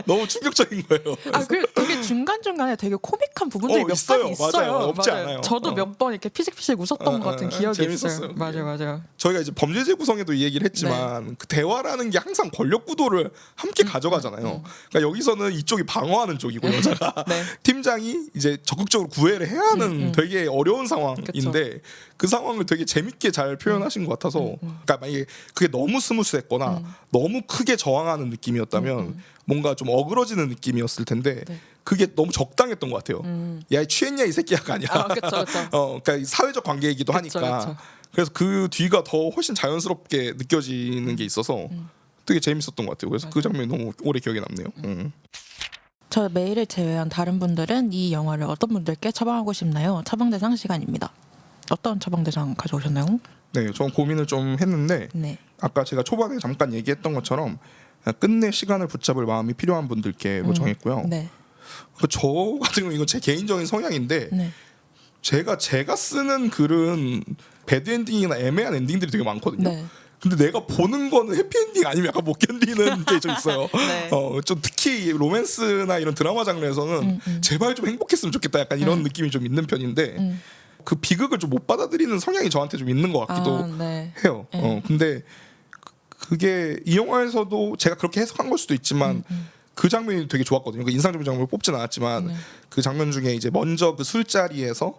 너무 충격적인 거예요. 그 되게 중간 중간에 되게 코믹한 부분들이 몇 번 있어요. 맞아요. 없지 않아요. 저도 몇 번 이렇게 피식피식 웃었던 것 같은 기억이 재밌었어요. 있어요. 맞아요. 저희가 이제 범죄제 구성에도 이 얘기를 했지만 그 대화라는 게 항상 권력 구도를 함께 가져가잖아요. 그러니까 여기서는 이쪽이 방어하는 쪽이고 여자가 팀장이 이제 적극적으로 구애를 해야 하는 되게 어려운 상황인데 그 상황을 되게 재밌게 잘 표현하신 것 같아서 그러니까 만약에 그게 너무 스무스했거나 너무 크게 저항하는 느낌이었다면 뭔가 좀 어그러지는 느낌이었을 텐데 그게 너무 적당했던 것 같아요. 야, 취했냐 이 새끼야가 아니라 그러니까 사회적 관계이기도 하니까 그래서 그 뒤가 더 훨씬 자연스럽게 느껴지는 게 있어서 되게 재밌었던 것 같아요. 그래서 그 장면이 너무 오래 기억에 남네요. 저 메일을 제외한 다른 분들은 이 영화를 어떤 분들께 처방하고 싶나요? 처방 대상 시간입니다. 어떤 처방 대상 가져오셨나요? 네, 저는 고민을 좀 했는데 아까 제가 초반에 잠깐 얘기했던 것처럼 끝내 시간을 붙잡을 마음이 필요한 분들께로 정했고요. 저 같은 경우 이건 제 개인적인 성향인데 제가 쓰는 글은 배드 엔딩이나 애매한 엔딩들이 되게 많거든요. 근데 내가 보는 거는 해피엔딩 아니면 약간 못 견디는 게 좀 있어요. 좀 특히 로맨스나 이런 드라마 장르에서는 제발 좀 행복했으면 좋겠다 약간 이런 느낌이 좀 있는 편인데 그 비극을 좀 못 받아들이는 성향이 저한테 좀 있는 것 같기도 해요. 근데 그게 이 영화에서도 제가 그렇게 해석한 걸 수도 있지만 그 장면이 되게 좋았거든요. 그 인상적인 장면을 뽑진 않았지만 그 장면 중에 이제 먼저 그 술자리에서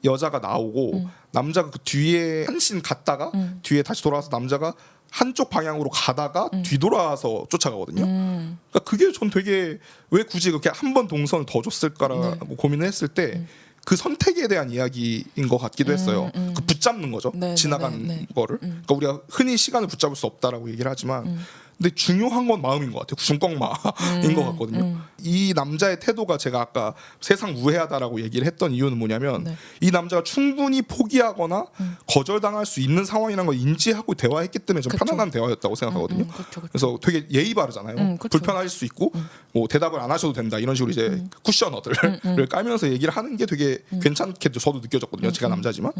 여자가 나오고 남자가 그 뒤에 한신 갔다가 뒤에 다시 돌아와서 남자가 한쪽 방향으로 가다가 뒤돌아서 쫓아가거든요. 그러니까 그게 전 되게 왜 굳이 그렇게 한 번 동선을 더 줬을까라고 고민을 했을 때 그 선택에 대한 이야기인 것 같기도 했어요. 그 붙잡는 거죠. 지나간 거를. 그러니까 우리가 흔히 시간을 붙잡을 수 없다라고 얘기를 하지만 근데 중요한 건 마음인 것 같아요. 중꺾마인 것 같거든요. 이 남자의 태도가 제가 아까 세상 우회하다라고 얘기를 했던 이유는 뭐냐면 이 남자가 충분히 포기하거나 거절당할 수 있는 상황이라는 걸 인지하고 대화했기 때문에 좀 편안한 대화였다고 생각하거든요. 그래서 되게 예의 바르잖아요. 불편할 수 있고 뭐 대답을 안 하셔도 된다 이런 식으로 이제 쿠셔너들을 깔면서 얘기를 하는 게 되게 괜찮게 저도 느껴졌거든요. 제가 남자지만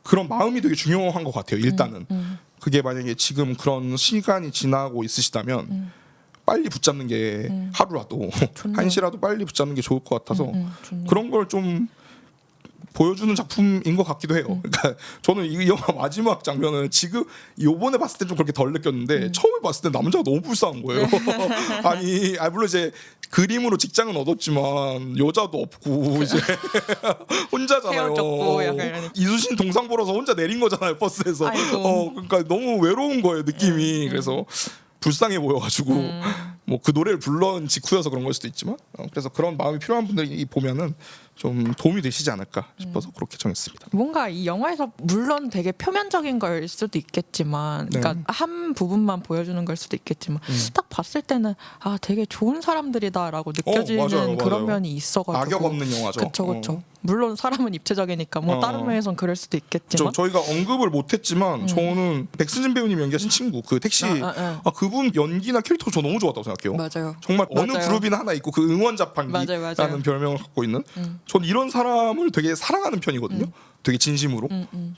그런 마음이 되게 중요한 것 같아요. 일단은 그게 만약에 지금 그런 시간이 지나고 있으시다면 빨리 붙잡는 게 하루라도 한시라도 빨리 붙잡는 게 좋을 것 같아서 그런 걸 좀 보여주는 작품인 것 같기도 해요. 그러니까 저는 이 영화 마지막 장면은 지금 요번에 봤을 때 좀 그렇게 덜 느꼈는데 처음에 봤을 때 남자가 너무 불쌍한 거예요. 아니 물론 이제 그림으로 직장은 얻었지만 여자도 없고 이제 혼자잖아요. 이수신 동상 보러서 혼자 내린 거잖아요 버스에서. 그러니까 너무 외로운 거예요 느낌이. 그래서 불쌍해 보여가지고 뭐 그 노래를 불러온 직후여서 그런 걸 수도 있지만 그래서 그런 마음이 필요한 분들이 보면은 좀 도움이 되시지 않을까 싶어서 그렇게 정했습니다. 뭔가 이 영화에서 물론 되게 표면적인 걸 수도 있겠지만, 그러니까 한 부분만 보여주는 걸 수도 있겠지만 딱 봤을 때는 아 되게 좋은 사람들이다라고 느껴지는 맞아요. 그런 면이 있어가지고 악역 없는 영화죠. 그렇죠. 물론 사람은 입체적이니까 뭐 다른 면에선 그럴 수도 있겠지만 저희가 언급을 못했지만 저는 백승진 배우님 연기하신 친구 그 택시 그분 연기나 캐릭터 저 너무 좋았다고 생각해요. 맞아요. 정말 어느 맞아요. 그룹이나 하나 있고 그 응원 자판기라는 맞아요. 별명을 갖고 있는 전 이런 사람을 되게 사랑하는 편이거든요. 되게 진심으로.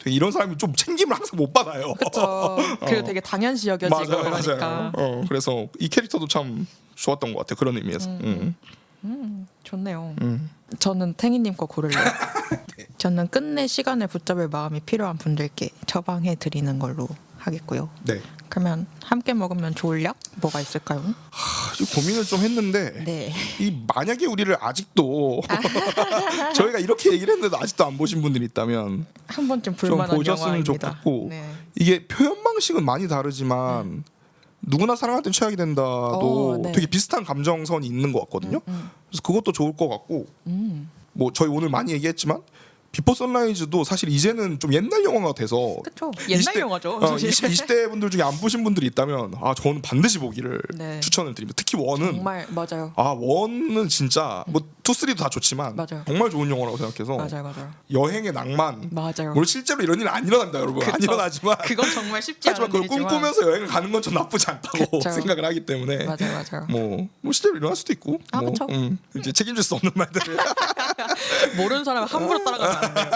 되게 이런 사람이 좀 챙김을 항상 못 받아요. 그렇죠. 그 되게 당연시 여겨지고 그러니까. 그래서 이 캐릭터도 참 좋았던 것 같아요. 그런 의미에서. 좋네요. 저는 탱이님 거 고를래요. 네. 저는 끝내 시간을 붙잡을 마음이 필요한 분들께 처방해 드리는 걸로 하겠고요. 네. 그러면 함께 먹으면 좋을 약 뭐가 있을까요? 고민을 좀 했는데 네. 이 만약에 우리를 아직도 저희가 이렇게 얘기를 했는데도 아직도 안 보신 분들이 있다면 한 번쯤 좀 볼만한 보셨으면 영화입니다. 좋겠고 네. 이게 표현 방식은 많이 다르지만 누구나 사랑할 땐 최악이 된다도 네. 되게 비슷한 감정선이 있는 것 같거든요. 그래서 그것도 좋을 것 같고 뭐 저희 오늘 많이 얘기했지만 비포 선라이즈도 사실 이제는 좀 옛날 영화가 돼서 그렇죠. 옛날 영화죠. 사실. 20대 분들 중에 안 보신 분들이 있다면 저는 반드시 보기를 네. 추천을 드립니다. 특히 원은 정말 맞아요. 원은 진짜 뭐 2, 3도 다 좋지만 맞아요. 정말 좋은 영화라고 생각해서 맞아요. 여행의 낭만 맞아요. 물론 실제로 이런 일은 안 일어납니다, 여러분. 안 그쵸. 일어나지만 그건 정말 쉽지 않은 하지만 그걸 일이지만 꿈꾸면서 여행을 가는 건 좀 나쁘지 않다고 그쵸. 생각을 하기 때문에 맞아요. 뭐 실제로 일어날 수도 있고 그쵸. 이제 책임질 수 없는 말들을 모르는 사람 함부로 따라가면 안 돼요.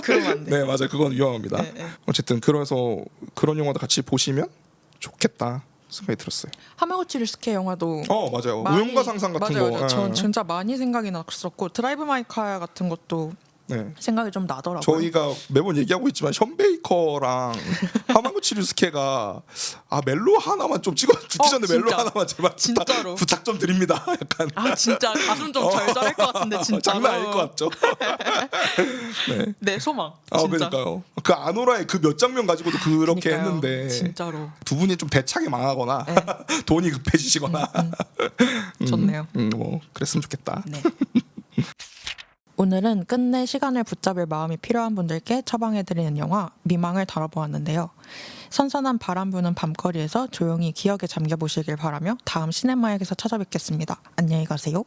그러면 안 돼요. 네 맞아요, 그건 위험합니다. 네. 어쨌든 그래서 그런 영화도 같이 보시면 좋겠다 생각이 들었어요. 하마구치 류스케 영화도 맞아요. 우연과 상상 같은 맞아요. 거. 전 진짜 많이 생각이 났었고 드라이브 마이 카 같은 것도 네. 생각이 좀 나더라고요. 저희가 매번 얘기하고 있지만 션 베이커랑 하마구치 류스케가 멜로 하나만 좀 찍어 죽기 전에 멜로 진짜. 하나만 제발 진짜로. 부탁 좀 드립니다. 약간 진짜 가슴 좀 절절할 것 같은데 진짜 장난 아닐 것 같죠? 네 소망 진짜 그러니까요. 그 아노라의 그 몇 장면 가지고도 그렇게 그러니까요. 했는데 진짜로 두 분이 좀 대차게 망하거나 돈이 급해지시거나 좋네요. 뭐 그랬으면 좋겠다. 네. 오늘은 끝내 시간을 붙잡을 마음이 필요한 분들께 처방해드리는 영화 미망을 다뤄보았는데요. 선선한 바람 부는 밤거리에서 조용히 기억에 잠겨보시길 바라며 다음 시네마역에서 찾아뵙겠습니다. 안녕히 가세요.